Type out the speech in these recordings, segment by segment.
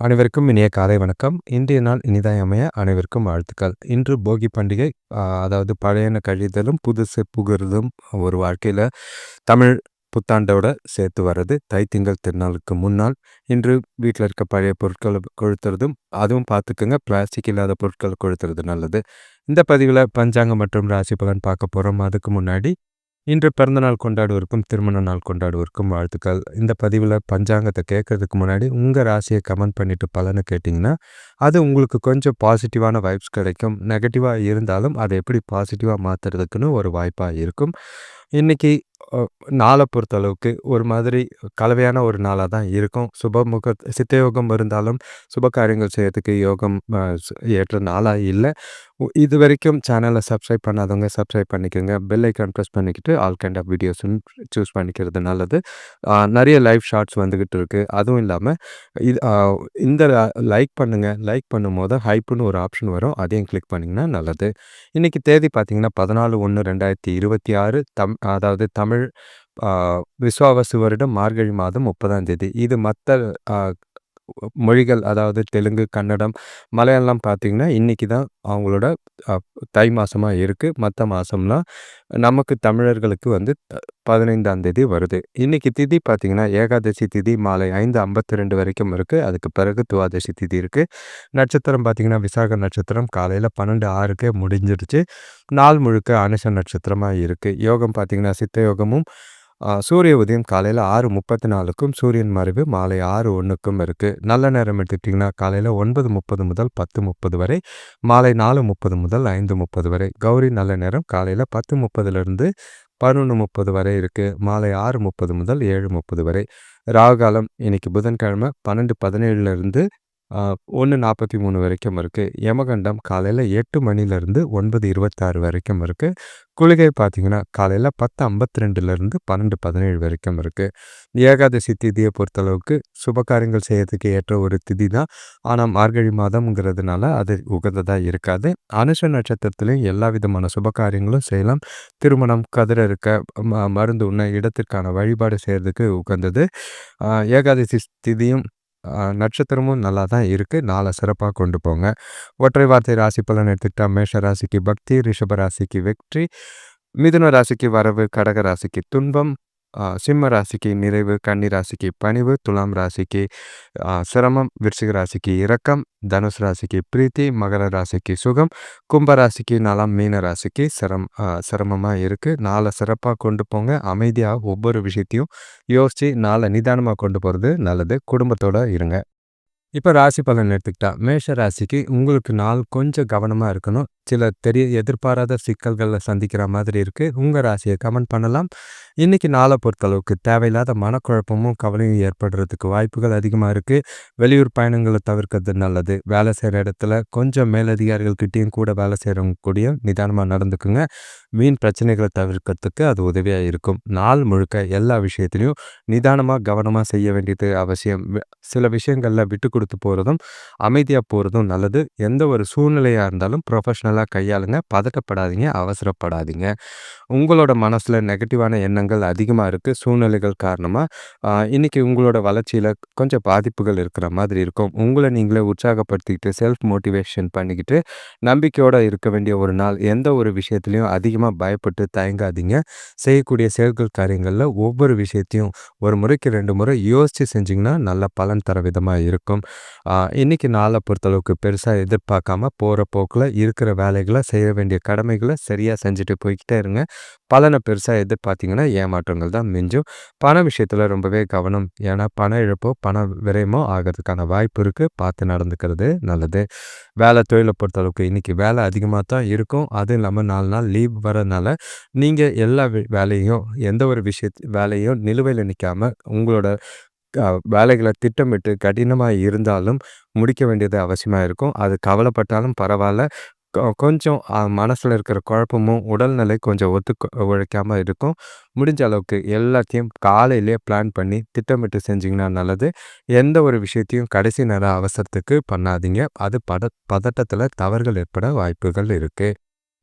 அனைவருக்கும் இனிய காலை வணக்கம். இன்றைய நாள் இனிதாய் அமைய அனைவருக்கும் வாழ்த்துக்கள். இன்று போகி பண்டிகை. அதாவது பழையன கழிதலும், புதுசு புகுறதும் ஒரு வாழ்க்கையில தமிழ் புத்தாண்டோட சேர்த்து வர்றது. தைத்திங்கள் திருநாளுக்கு முன்னாள். இன்று வீட்ல இருக்க பழைய பொருட்கள கொளுத்துறதும், அதுவும் பார்த்துக்கங்க பிளாஸ்டிக் இல்லாத பொருட்கள கொளுத்துறது நல்லது. இந்த பதிவுல பஞ்சாங்கம் மற்றும் ராசி பலன் பார்க்க போறோம். அதுக்கு முன்னாடி இன்று பிறந்தநாள் கொண்டாடுவோருக்கும், திருமண நாள் கொண்டாடுவோருக்கும் வாழ்த்துக்கள். இந்த பதிவுல பஞ்சாங்கத்த கேட்கறதுக்கு முன்னாடி உங்க ராசிய கமெண்ட் பண்ணிட்டு பலன கேட்டீங்கன்னா, அது உங்களுக்கு கொஞ்சம் பாசிட்டிவான வைப்ஸ் கிடைக்கும். நெகட்டிவா இருந்தாலும் அத எப்படி பாசிட்டிவா மாத்துறதுக்குன்னு ஒரு வாய்ப்பா இருக்கும். இன்னைக்கு நாள பொறுத்தளவுக்கு ஒரு மாதிரி கலவையான ஒரு நாளா தான் இருக்கும். சித்தயோகம் இருந்தாலும் சுப காரியங்கள் செய்யறதுக்கு யோகம் ஏற்ற நாளா இல்ல. இதுவரைக்கும் சேனல சப்ஸ்கிரைப் பண்ணாதவங்க சப்ஸ்கிரைப் பண்ணிக்கங்க. பெல் ஐகான் பிரஸ் பண்ணிக்கிட்டு ஆல் கைண்ட் ஆஃப் வீடியோஸ்ன்னு சூஸ் பண்ணிக்கிறது நல்லது. நெறைய லைவ் ஷார்ட்ஸ் வந்துகிட்டு இருக்கு. அதுவும் இல்லாம இது இந்த லைக் பண்ணுங்க. லைக் பண்ணும்போது ஹைப்ன்னு ஒரு ஆப்ஷன் வரும். அதையும் கிளிக் பண்ணிங்கன்னா நல்லது. இன்னைக்கு தேதி பார்த்தீங்கன்னா 14/1/2026 அதாவது தமிழ் ஆ விஸ்வாவசு வருடம் மார்கழி மாதம் 30ஆம் தேதி. இது மத்த அ மொழிகள் அதாவது தெலுங்கு, கன்னடம், மலையாளம் பார்த்தீங்கன்னா, இன்னைக்கு தான் அவங்களோட அ தை மாசமா இருக்கு. மத்த மாசம்லாம் நமக்கு தமிழர்களுக்கு வந்து 15ஆம் தேதி வருது. இன்னைக்கு திதி பார்த்தீங்கன்னா, ஏகாதசி திதி மாலை 5:52 வரைக்கும் இருக்கு. அதுக்கு பிறகு துவாதசி திதி இருக்கு. நட்சத்திரம் பார்த்தீங்கன்னா, விசாக நட்சத்திரம் காலையில 12:06க்கே முடிஞ்சிருச்சு. நாள் முழுக்க அனுஷ நட்சத்திரமா இருக்கு. யோகம் பார்த்தீங்கன்னா, சித்த யோகமும் சூரிய உதயம் காலையில 6:34க்கும், சூரியன் மறைவு மாலை 6:01க்கும் இருக்கு. நல்ல நேரம் எடுத்துக்கிட்டிங்கன்னா, காலையில 9:30 முதல் 10:30 வரை, மாலை 4:30 முதல் 5:30 வரை. கௌரி நல்ல நேரம் காலையில 10:30லிருந்து 11:30 வரை இருக்கு. மாலை 6:30 முதல் 7:30 வரை. ராகு காலம் இன்னைக்கு புதன்கிழமை 12:17லிருந்து 1:43 வரைக்கும் இருக்கு. யமகண்டம் காலையில 8 மணிலேருந்து 9:26 வரைக்கும் இருக்கு. குளிகை பார்த்தீங்கன்னா, காலையில 10:52லேருந்து 12:17 வரைக்கும் இருக்கு. ஏகாதசி திதியை பொறுத்தளவுக்கு சுபகாரியங்கள் செய்யறதுக்கு ஏற்ற ஒரு திதி தான். ஆனால் மார்கழி மாதம்ங்கிறதுனால அது உகந்ததா இருக்காது. அனுஷ நட்சத்திரத்திலையும் எல்லா விதமான சுபகாரியங்களும் செய்யலாம். திருமணம், கதிர் அறுக்க, மருந்து உண்ண, இடத்திற்கான வழிபாடு செய்யறதுக்கு உகந்தது. ஏகாதசி திதியும் நட்சத்திரமும் நல்லா தான் இருக்கு. நாளை சிறப்பா கொண்டு போங்க. ஒற்றை வார்த்தை ராசி பலன் எடுத்துக்கிட்டா மேஷ ராசிக்கு பக்தி, ரிஷப ராசிக்கு வெற்றி, மிதுன ராசிக்கு வரவு, கடக ராசிக்கு துன்பம், சிம்ம ராசிக்கு நிறைவு, கன்னி ராசிக்கு பணிவு, துலாம் ராசிக்கு சிரமம், விருச்சிக ராசிக்கு இரக்கம், தனுசு ராசிக்கு பிரீத்தி, மகர ராசிக்கு சுகம், கும்ப ராசிக்கு நலம், மீன ராசிக்கு சிரமமா இருக்கு. நாளை சிறப்பாக கொண்டு போங்க. அமைதியாக ஒவ்வொரு விஷயத்தையும் யோசிச்சு நாளை நிதானமாக கொண்டு போகிறது நல்லது. குடும்பத்தோட இருங்க. இப்போ ராசி பலன் எடுத்துக்கிட்டா மேஷ ராசிக்கு உங்களுக்கு நாள் கொஞ்சம் கவனமாக இருக்கணும். சில எதிர்பாராத சிக்கல்களை சந்திக்கிற மாதிரி இருக்கு. உங்கள் ராசியை கமெண்ட் பண்ணலாம். இன்னைக்கு நாளை பொறுத்தளவுக்கு தேவையில்லாத மனக்குழப்பமும் கவலையும் ஏற்படுறதுக்கு வாய்ப்புகள் அதிகமாக இருக்கு. வெளியூர் பயணங்களை தவிர்க்கிறது நல்லது. வேலை செய்கிற இடத்துல கொஞ்சம் மேலதிகாரிகள்கிட்டையும் கூட வேலை செய்கிறவங்க கூடயும் நிதானமாக நடந்துக்குங்க. வீண் பிரச்சனைகளை தவிர்க்கிறதுக்கு அது உதவியாக இருக்கும். நாள் முழுக்க எல்லா விஷயத்திலையும் நிதானமாக கவனமாக செய்ய வேண்டியது அவசியம். சில விஷயங்களில் விட்டு கொடுத்து போகிறதும் அமைதியாக போகிறதும் நல்லது. எந்த ஒரு சூழ்நிலையாக இருந்தாலும் ப்ரொஃபஷ்னலாக கையாளுங்க. பதட்டப்படாதீங்க, அவசரப்படாதீங்க. உங்களோட மனசில் நெகட்டிவான எண்ணங்கள் அதிகமாக இருக்குது. சூழ்நிலைகள் காரணமாக இன்றைக்கி உங்களோட வளர்ச்சியில் கொஞ்சம் பாதிப்புகள் இருக்கிற மாதிரி இருக்கும். உங்களை நீங்களே உற்சாகப்படுத்திக்கிட்டு செல்ஃப் மோட்டிவேஷன் பண்ணிக்கிட்டு நம்பிக்கையோடு இருக்க வேண்டிய ஒரு நாள். எந்த ஒரு விஷயத்துலையும் அதிகமாக பயப்பட்டு தயங்காதீங்க. செய்யக்கூடிய செயல்கள் காரியங்களில் ஒவ்வொரு விஷயத்தையும் ஒரு முறைக்கு 2 முறை யோசித்து செஞ்சிங்கன்னா நல்ல பலன் தர விதமாக இருக்கும். இன்றைக்கி நாளை பொறுத்தளவுக்கு பெருசாக எதிர்பார்க்காம போகிற போக்கில் இருக்கிற வேலைகளை செய்ய வேண்டிய கடமைகளை சரியாக செஞ்சுட்டு போய்கிட்டே இருங்க. பலனை பெருசாக எதிர்பார்த்தீங்கன்னா ஏமாற்றங்கள் தான் மிஞ்சும். பண விஷயத்தில் ரொம்பவே கவனம். ஏன்னா பண இழப்போ பண விரயமோ ஆகிறதுக்கான வாய்ப்பு இருக்குது. பார்த்து நடந்துக்கிறது நல்லது. வேலை தொழிலை பொறுத்தளவுக்கு இன்றைக்கி வேலை அதிகமாக தான் இருக்கும். அதுவும் இல்லாமல் 4 நாள் லீவ் வரனால நீங்கள் எல்லா வேலையும் எந்த ஒரு வேலையும் நிலுவையில் நிற்காமல் உங்களோட வேலைகளை திட்டமிட்டு கடினமாக இருந்தாலும் முடிக்க வேண்டியது அவசியமாக இருக்கும். அது கவலைப்பட்டாலும் பரவாயில்ல. கொஞ்சம் மனசில் இருக்கிற குழப்பமும் உடல்நிலை கொஞ்சம் உழைக்காமல் இருக்கும். முடிஞ்ச அளவுக்கு எல்லாத்தையும் காலையிலே பிளான் பண்ணி திட்டமிட்டு செஞ்சிங்கன்னா நல்லது. எந்த ஒரு விஷயத்தையும் கடைசி நேர அவசரத்துக்கு பண்ணாதீங்க. அது பதட்டத்தில் தவறுகள் ஏற்பட வாய்ப்புகள் இருக்குது.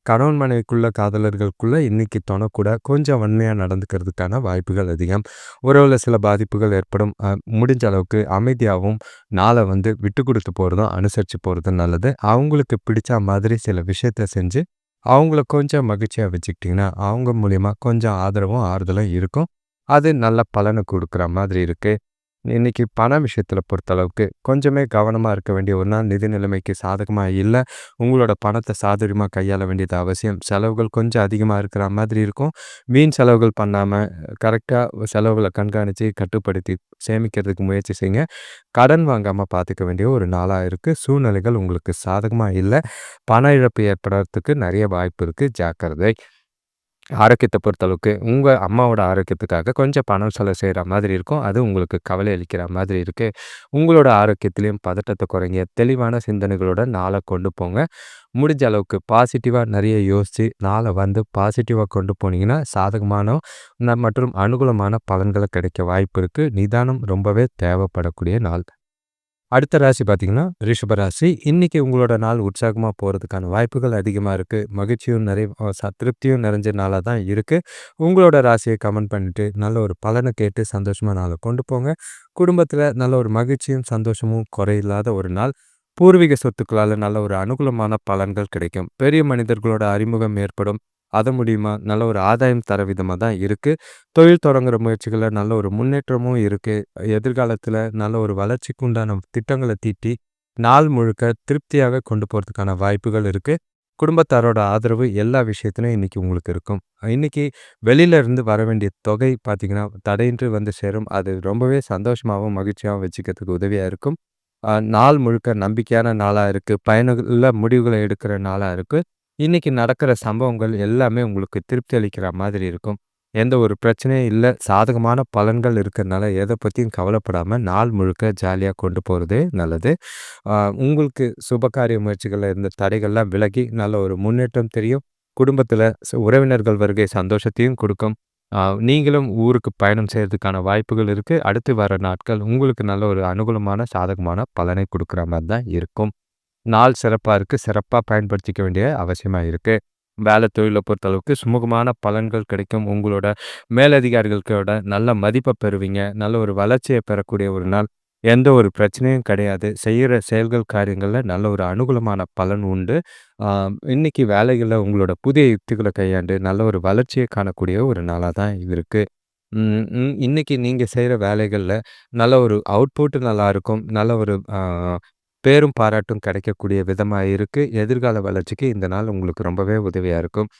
கணவன் மனைவிக்குள்ள காதலர்களுக்குள்ள இன்னைக்கு தொணக்கூட கொஞ்சம் வன்மையா நடந்துக்கிறதுக்கான வாய்ப்புகள் அதிகம். உறவுல சில பாதிப்புகள் ஏற்படும். முடிஞ்ச அளவுக்கு அமைதியாவும் நாள விட்டு குடுத்து போறதும், அனுசரிச்சு போறதும் நல்லது. அவங்களுக்கு பிடிச்ச மாதிரி சில விஷயத்த செஞ்சு, அவங்கள கொஞ்சம் மகிழ்ச்சியா வச்சுக்கிட்டீங்கன்னா, அவங்க மூலியமா கொஞ்சம் ஆதரவும், ஆறுதலும் இருக்கும். அது நல்ல பலன குடுக்குற மாதிரி இருக்கு. இன்னைக்கு பண விஷயத்துல பொறுத்தளவுக்கு கொஞ்சமே கவனமா இருக்க வேண்டிய ஒரு நாள். நிதி நிலைமைக்கு சாதகமா இல்ல. உங்களோட பணத்த சாதுரியமா கையாள வேண்டியது அவசியம். செலவுகள் கொஞ்சம் அதிகமா இருக்கிற மாதிரி இருக்கும். வீண் செலவுகள் பண்ணாம கரெக்ட்டா செலவுகள கண்காணிச்சு, கட்டுப்படுத்தி சேமிக்கிறதுக்கு முயற்சி செய்யுங்க. கடன் வாங்காம பார்த்துக்க வேண்டிய ஒரு நாளா இருக்கு. சூழ்நிலைகள் உங்களுக்கு சாதகமா இல்ல. பண இழப்பு ஏற்படுறதுக்கு நெறைய வாய்ப்பு இருக்கு. ஜாக்கிரதை. ஆரோக்கியத்த பொறுத்தளவுக்கு, உங்க அம்மாவோட ஆரோக்கியத்துக்காக கொஞ்சம் பணம் செலவு செய்ற மாதிரி இருக்கும். அது உங்களுக்கு கவலை அளிக்கிற மாதிரி இருக்கு. உங்களோட ஆரோக்கியத்திலயும் பதட்டத்த குறைங்க. தெளிவான சிந்தனைகளோட நாள கொண்டு போங்க. முடிஞ்ச அளவுக்கு பாசிட்டிவா நெறைய யோசிச்சு, நாள பாசிட்டிவா கொண்டு போனீங்கன்னா, சாதகமான மற்றும் அனுகூலமான பலன்கள் கிடைக்க வாய்ப்பு இருக்கு. நிதானம் ரொம்பவே தேவைப்படக்கூடிய நாள். அடுத்த ராசி பார்த்தீங்கன்னா, ரிஷப ராசி. இன்னைக்கு உங்களோட நாள் உற்சாகமா போறதுக்கான வாய்ப்புகள் அதிகமா இருக்கு. மகிழ்ச்சியும் திருப்தியும் நிறைஞ்ச நாளா தான் இருக்கு. உங்களோட ராசிய கமெண்ட் பண்ணிட்டு, நல்ல ஒரு பலன கேட்டு சந்தோஷமா நாள கொண்டு போங்க. குடும்பத்தில நல்ல ஒரு மகிழ்ச்சியும், சந்தோஷமும் குறையில்லாத ஒரு நாள். பூர்வீக சொத்துக்களால நல்ல ஒரு அனுகூலமான பலன்கள் கிடைக்கும். பெரிய மனிதர்களோட அறிமுகம் ஏற்படும். அது மூலியமா நல்ல ஒரு ஆதாயம் தர விதமா தான் இருக்கு. தொழில் தொடங்குற முயற்சிகள்ல நல்ல ஒரு முன்னேற்றமும் இருக்கு. எதிர்காலத்துல நல்ல ஒரு வளர்ச்சிக்கு உண்டான திட்டங்கள தீட்டி, நாள் முழுக்க திருப்தியாக கொண்டு போறதுக்கான வாய்ப்புகள் இருக்கு. குடும்பத்தாரோட ஆதரவு எல்லா விஷயத்திலும் இன்னைக்கு உங்களுக்கு இருக்கும். இன்னைக்கு வெளியில இருந்து வர வேண்டிய தொகை பார்த்தீங்கன்னா, தடையின்றி வந்து சேரும். அது ரொம்பவே சந்தோஷமாவும், மகிழ்ச்சியாவும் வச்சுக்கிறதுக்கு உதவியா இருக்கும். நாள் முழுக்க நம்பிக்கையான நாளா இருக்கு. பயனுள்ள முடிவுகள எடுக்கிற நாளா இருக்கு. இன்னைக்கு நடக்கிற சம்பவங்கள் எல்லாமே உங்களுக்கு திருப்தி அளிக்கிற மாதிரி இருக்கும். எந்த ஒரு பிரச்சனையும் இல்ல. சாதகமான பலன்கள் இருக்கிறனால எத பத்தியும் கவலைப்படாம நாள் முழுக்க ஜாலியா கொண்டு போறதே நல்லது. அ உங்களுக்கு சுபகாரிய முயற்சிகள்ல இருந்த தடைகள்லாம் விலகி நல்ல ஒரு முன்னேற்றம் தெரியும். குடும்பத்தில உறவினர்கள் வருகை சந்தோஷத்தையும் குடுக்கும். நீங்களும் ஊருக்கு பயணம் செய்றதுக்கான வாய்ப்புகள் இருக்கு. அடுத்து வர நாட்கள் உங்களுக்கு நல்ல ஒரு அனுகூலமான, சாதகமான பலனை குடுக்குற மாரி தான் இருக்கும். நாள் சிறப்பா இருக்கு. சிறப்பா பயன்படுத்திக்க வேண்டிய அவசியமா இருக்கு. வேலை தொழில பொறுத்தளவுக்கு சுமூகமான பலன்கள் கிடைக்கும். உங்களோட மேலதிகாரிகளோட நல்ல மதிப்ப பெறுவீங்க. நல்ல ஒரு வளர்ச்சிய பெறக்கூடிய ஒரு நாள். எந்த ஒரு பிரச்சனையும் கிடையாது. செய்யற செயல்கள், காரியங்கள்ல நல்ல ஒரு அனுகூலமான பலன் உண்டு. ஆ இன்னைக்கு வேலைகள்ல உங்களோட புதிய யுக்திகள கையாண்டு நல்ல ஒரு வளர்ச்சிய காணக்கூடிய ஒரு நாளா தான் இது இருக்கு. இன்னைக்கு நீங்க செய்ற வேலைகள்ல நல்ல ஒரு அவுட்புட் நல்லாருக்கும். நல்ல ஒரு பேரும் பாராட்டும் கிடைக்கக்கூடிய விதமா இருக்கு. எதிர்கால வளர்ச்சிக்கு இந்த நாள் உங்களுக்கு ரொம்பவே உதவியா இருக்கும்.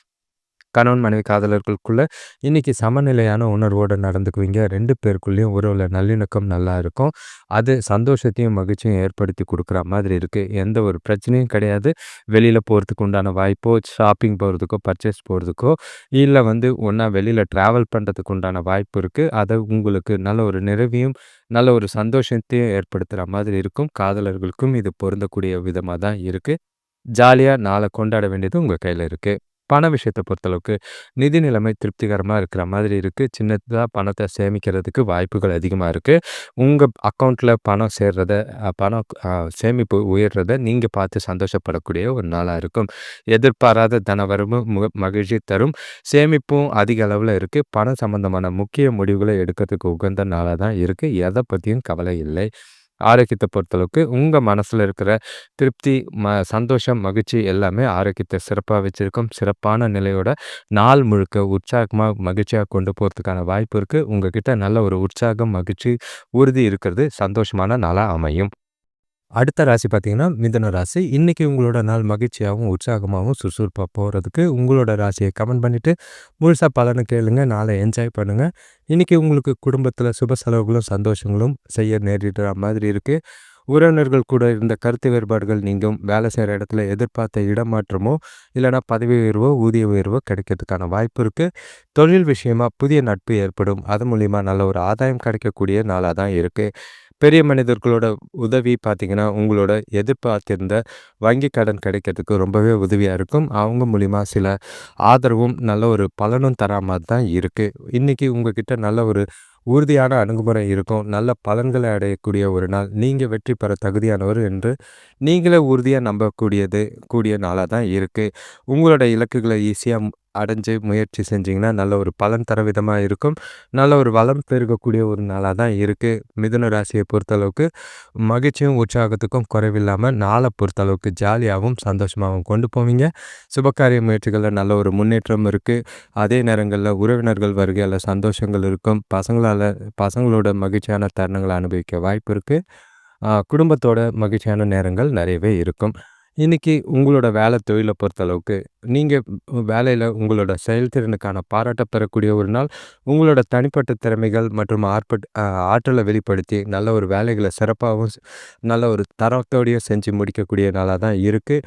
கணவன் மனைவி காதலர்களுக்குள்ள இன்னைக்கு சமநிலையான உணர்வோட நடந்துக்குவீங்க. 2 பேருக்குள்ளேயும் உறவுல நல்லிணக்கம் நல்லா இருக்கும். அது சந்தோஷத்தையும், மகிழ்ச்சியும் ஏற்படுத்தி குடுக்குற மாதிரி இருக்கு. எந்த ஒரு பிரச்சனையும் கிடையாது. வெளியில போறதுக்கு உண்டான வாய்ப்போ, ஷாப்பிங் போறதுக்கோ, பர்ச்சேஸ் போறதுக்கோ, இல்ல ஒண்ணா வெளியில டிராவல் பண்றதுக்கு உண்டான வாய்ப்பு இருக்கு. அது உங்களுக்கு நல்ல ஒரு நிறைவையும், நல்ல ஒரு சந்தோஷத்தையும் ஏற்படுத்துற மாதிரி இருக்கும். காதலர்களுக்கும் இது பொருந்தக்கூடிய விதமா தான் இருக்கு. ஜாலியா நாள கொண்டாட வேண்டியது உங்க கையில இருக்கு. பண விஷயத்த பொறுத்தளவுக்கு, நிதி நிலைமை திருப்திகரமா இருக்கிற மாதிரி இருக்கு. சின்னதா பணத்த சேமிக்கிறதுக்கு வாய்ப்புகள் அதிகமா இருக்கு. உங்க அக்கவுண்ட்ல பணம் சேர்றத பணம் சேமிப்பு உயர்றத நீங்க பார்த்து சந்தோஷப்படக்கூடிய ஒரு நாளா இருக்கும். எதிர்பாராத தனவரவு மகிழ்ச்சி தரும். சேமிப்பும் அதிக அளவுல இருக்கு. பணம் சம்பந்தமான முக்கிய முடிவுகள எடுக்கிறதுக்கு உகந்த நாளா தான் இருக்கு. எத பத்தியும் கவலை இல்லை. ஆரோக்கியத்த பொறுத்தளவுக்கு, உங்க மனசுல இருக்கிற திருப்தி, சந்தோஷம், மகிழ்ச்சி எல்லாமே ஆரோக்கியத்த சிறப்பா வச்சிருக்கும். சிறப்பான நிலையோட நாள் முழுக்க உற்சாகமா, மகிழ்ச்சியா கொண்டு போறதுக்கான வாய்ப்பு இருக்கு. உங்ககிட்ட நல்ல ஒரு உற்சாகம், மகிழ்ச்சி, உறுதி இருக்கிறது சந்தோஷமான நாளா அமையும். அடுத்த ராசி பார்த்தீங்கன்னா, மிதுன ராசி. இன்னைக்கு உங்களோட நாள் மகிழ்ச்சியாவும், உற்சாகமாவும், சுறுசுறுப்பா போறதுக்கு உங்களோட ராசிய கமெண்ட் பண்ணிட்டு, முழுசா பலன கேளுங்க. நாள என்ஜாய் பண்ணுங்க. இன்னைக்கு உங்களுக்கு குடும்பத்தில சுப செலவுகளும், சந்தோஷங்களும் செய்ய நேரிடுற மாதிரி இருக்கு. உறவினர்கள் கூட இருந்த கருத்து வேறுபாடுகள் நீங்கும். வேலை செய்ற இடத்துல எதிர்பார்த்த இடமாற்றமோ, இல்லன்னா பதவி உயர்வோ, ஊதிய உயர்வோ கிடைக்கிறதுக்கான வாய்ப்பு இருக்கு. தொழில் விஷயமா புதிய நட்பு ஏற்படும். அது மூலியமா நல்ல ஒரு ஆதாயம் கிடைக்கக்கூடிய நாளா தான் இருக்கு. பெரிய மனிதர்களோட உதவி பார்த்தீங்கன்னா, உங்களோட எதிர்பார்த்திருந்த வங்கி கடன் கிடைக்கிறதுக்கு ரொம்பவே உதவியா இருக்கும். அவங்க மூலியமா சில ஆதரவும், நல்ல ஒரு பலனும் தரா மாரி தான் இருக்கு. இன்னைக்கு உங்ககிட்ட நல்ல ஒரு உறுதியான அணுகுமுறை இருக்கும். நல்ல பலன்களை அடையக்கூடிய ஒரு நாள். நீங்க வெற்றி பெற தகுதியானவர் என்று நீங்களே உறுதியா கூடிய நாளா தான் இருக்கு. உங்களோட இலக்குகள ஈஸியா அடைஞ்சு முயற்சி செஞ்சீங்கன்னா, நல்ல ஒரு பலன் தர விதமா இருக்கும். நல்ல ஒரு வளம் பெருகக்கூடிய ஒரு நாளா தான் இருக்கு. மிதுன ராசியை பொறுத்தளவுக்கு மகிழ்ச்சியும், உற்சாகத்துக்கும் குறைவில்லாம நாள பொறுத்தளவுக்கு ஜாலியாவும், சந்தோஷமாவும் கொண்டு போவீங்க. சுபகாரிய முயற்சிகள்ல நல்ல ஒரு முன்னேற்றம் இருக்கு. அதே நேரங்கள்ல உறவினர்கள் வருகையால சந்தோஷங்கள் இருக்கும். பசங்களோட மகிழ்ச்சியான தருணங்கள அனுபவிக்க வாய்ப்பு இருக்கு. குடும்பத்தோட மகிழ்ச்சியான நேரங்கள் நிறையவே இருக்கும். இன்னைக்கு உங்களோட வேலை தொழில பொறுத்தளவுக்கு, நீங்க வேலையில உங்களோட செயல்திறனுக்கான பாராட்ட பெறக்கூடிய ஒரு நாள். உங்களோட தனிப்பட்ட திறமைகள் மற்றும் ஆற்றல வெளிப்படுத்தி நல்ல ஒரு வேலைகள சிறப்பாவும், நல்ல ஒரு தரத்தோடயும் செஞ்சு முடிக்கக்கூடிய நாளா தான் இருக்கு.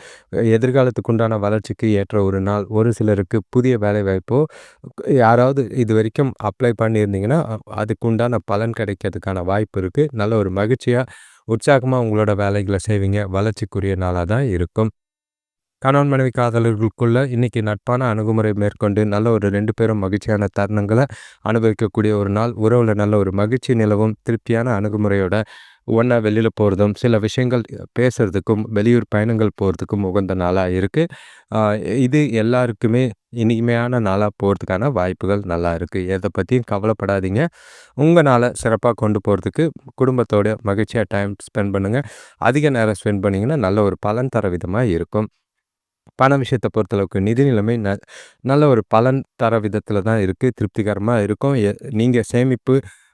எதிர்காலத்துக்கு உண்டான வளர்ச்சிக்கு ஏற்ற ஒரு நாள். ஒரு சிலருக்கு புதிய வேலைவாய்ப்போ, யாராவது இதுவரைக்கும் அப்ளை பண்ணியிருந்தீங்கன்னா, அதுக்கு உண்டான பலன் கிடைக்கிறதுக்கான வாய்ப்பு இருக்கு. நல்ல ஒரு மகிழ்ச்சியா, உற்சாகமா உங்களோட வேலைகள செய்வீங்க. வளர்ச்சிக்குரிய நாளா தான் இருக்கும். கணவன் மனைவி காதலர்களுக்குள்ள இன்னைக்கு நட்பான அணுகுமுறை மேற்கொண்டு நல்ல ஒரு 2 பேரும் மகிழ்ச்சியான தருணங்கள அனுபவிக்கக்கூடிய ஒரு நாள். உறவுல நல்ல ஒரு மகிழ்ச்சி நிலவும், திருப்தியான அணுகுமுறையோட ஒண்ணா வெளியில போறதும், சில விஷயங்கள் பேசுறதுக்கும், வெளியூர் பயணங்கள் போறதுக்கும் உகந்த நாளா இருக்கு. அ இது எல்லாருக்குமே இனிமையான நாளா போறதுக்கான வாய்ப்புகள் நல்லா இருக்கு. எத பத்தியும் கவலைப்படாதீங்க. உங்க நாள சிறப்பா கொண்டு போறதுக்கு குடும்பத்தோட மகிழ்ச்சியா டைம் ஸ்பெண்ட் பண்ணுங்க. அதிக நேரம் ஸ்பெண்ட் பண்ணீங்கன்னா, நல்ல ஒரு பலன் தர விதமா இருக்கும். பண விஷயத்த பொறுத்தளவுக்கு நிதி நிலைமை நல்ல ஒரு பலன் தர விதத்தில தான் இருக்கு. திருப்திகரமா இருக்கும். நீங்க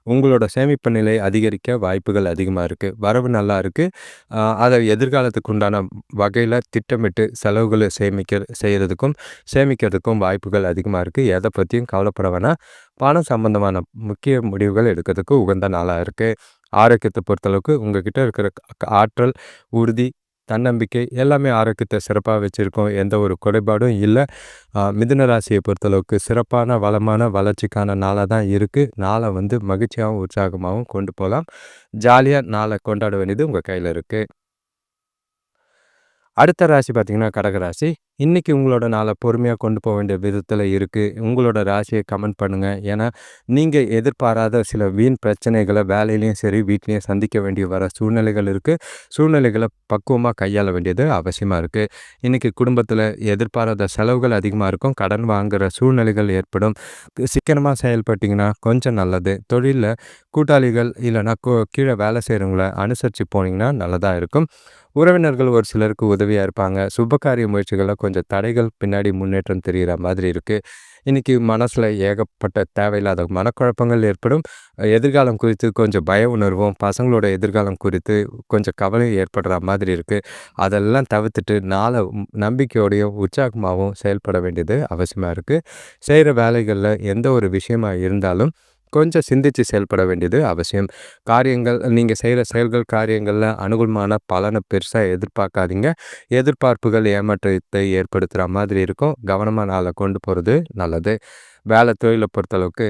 உங்களோட சேமிப்பு நிலை அதிகரிக்க வாய்ப்புகள் அதிகமா இருக்கு. வரவு நல்லா இருக்கு. அத எதிர்காலத்துக்கு உண்டான வகையில திட்டமிட்டு செலவுகள செய்றதுக்கும், சேமிக்கிறதுக்கும் வாய்ப்புகள் அதிகமா இருக்கு. எத பத்தியும் கவலைப்பட வேணாம். பணம் சம்பந்தமான முக்கிய முடிவுகள் எடுக்கிறதுக்கு உகந்த நாளா இருக்கு. ஆரோக்கியத்த பொறுத்தளவுக்கு உங்ககிட்ட இருக்கிற ஆற்றல், உறுதி, தன்னம்பிக்கை எல்லாமே ஆரோக்கியத்த சிறப்பா வச்சிருக்கும். எந்த ஒரு குறைபாடும் இல்ல. மிதுன ராசியை பொறுத்தளவுக்கு சிறப்பான, வளமான வளர்ச்சிக்கான நாளா தான் இருக்கு. நாள மகிழ்ச்சியாவும், உற்சாகமாவும் கொண்டு போலாம். ஜாலியா நாள கொண்டாட வேண்டியது உங்க கையில இருக்கு. அடுத்த ராசி பார்த்தீங்கன்னா, கடகராசி. இன்னைக்கு உங்களோட நாள பொறுமையா கொண்டு போ வேண்டிய விதத்தில இருக்கு. உங்களோட ராசிய கமெண்ட் பண்ணுங்க. ஏன்னா, நீங்க எதிர்பாராத சில வீண் பிரச்சனைகள வேலையிலயும் சரி, வீட்லயும் சந்திக்க வேண்டிய வர சூழ்நிலைகள் இருக்கு. சூழ்நிலைகள பக்குவமா கையாள வேண்டியது அவசியமா இருக்கு. இன்னைக்கு குடும்பத்தில எதிர்பாராத செலவுகள் அதிகமா இருக்கும். கடன் வாங்குற சூழ்நிலைகள் ஏற்படும். சிக்கனமா செயல்பட்டீங்கன்னா கொஞ்சம் நல்லது. தொழில்ல கூட்டாளிகள் இல்லன்னா கீழ வேலை செய்றவங்கள அனுசரிச்சு போனீங்கன்னா நல்லதா இருக்கும். உறவினர்கள் ஒரு சிலருக்கு உதவியா இருப்பாங்க. சுபகாரிய முயற்சிகள்ல கொஞ்சம் தடைகள் பின்னாடி முன்னேற்றம் தெரியிற மாதிரி இருக்கு. இன்னைக்கு மனசுல ஏகப்பட்ட தேவையில்லாத மனக்குழப்பங்கள் ஏற்படும். எதிர்காலம் குறித்து கொஞ்சம் பய உணர்வும், பசங்களோட எதிர்காலம் குறித்து கொஞ்சம் கவலை ஏற்படுற மாதிரி இருக்கு. அதெல்லாம் தவிர்த்துட்டு நம்பிக்கையோடையும், உற்சாகமாவும் செயல்பட வேண்டியது அவசியமா இருக்கு. செய்ற வேலைகள்ல எந்த ஒரு விஷயமா இருந்தாலும் கொஞ்சம் சிந்திச்சு செயல்பட வேண்டியது அவசியம். நீங்க செய்ற காரியங்கள்ல அனுகூலமான பலன பெருசா எதிர்பார்க்காதீங்க. எதிர்பார்ப்புகள் ஏமாற்றத்தை ஏற்படுத்துற மாதிரி இருக்கும். கவனமா நாள கொண்டு போறது நல்லது. தொழில பொறுத்தளவுக்கு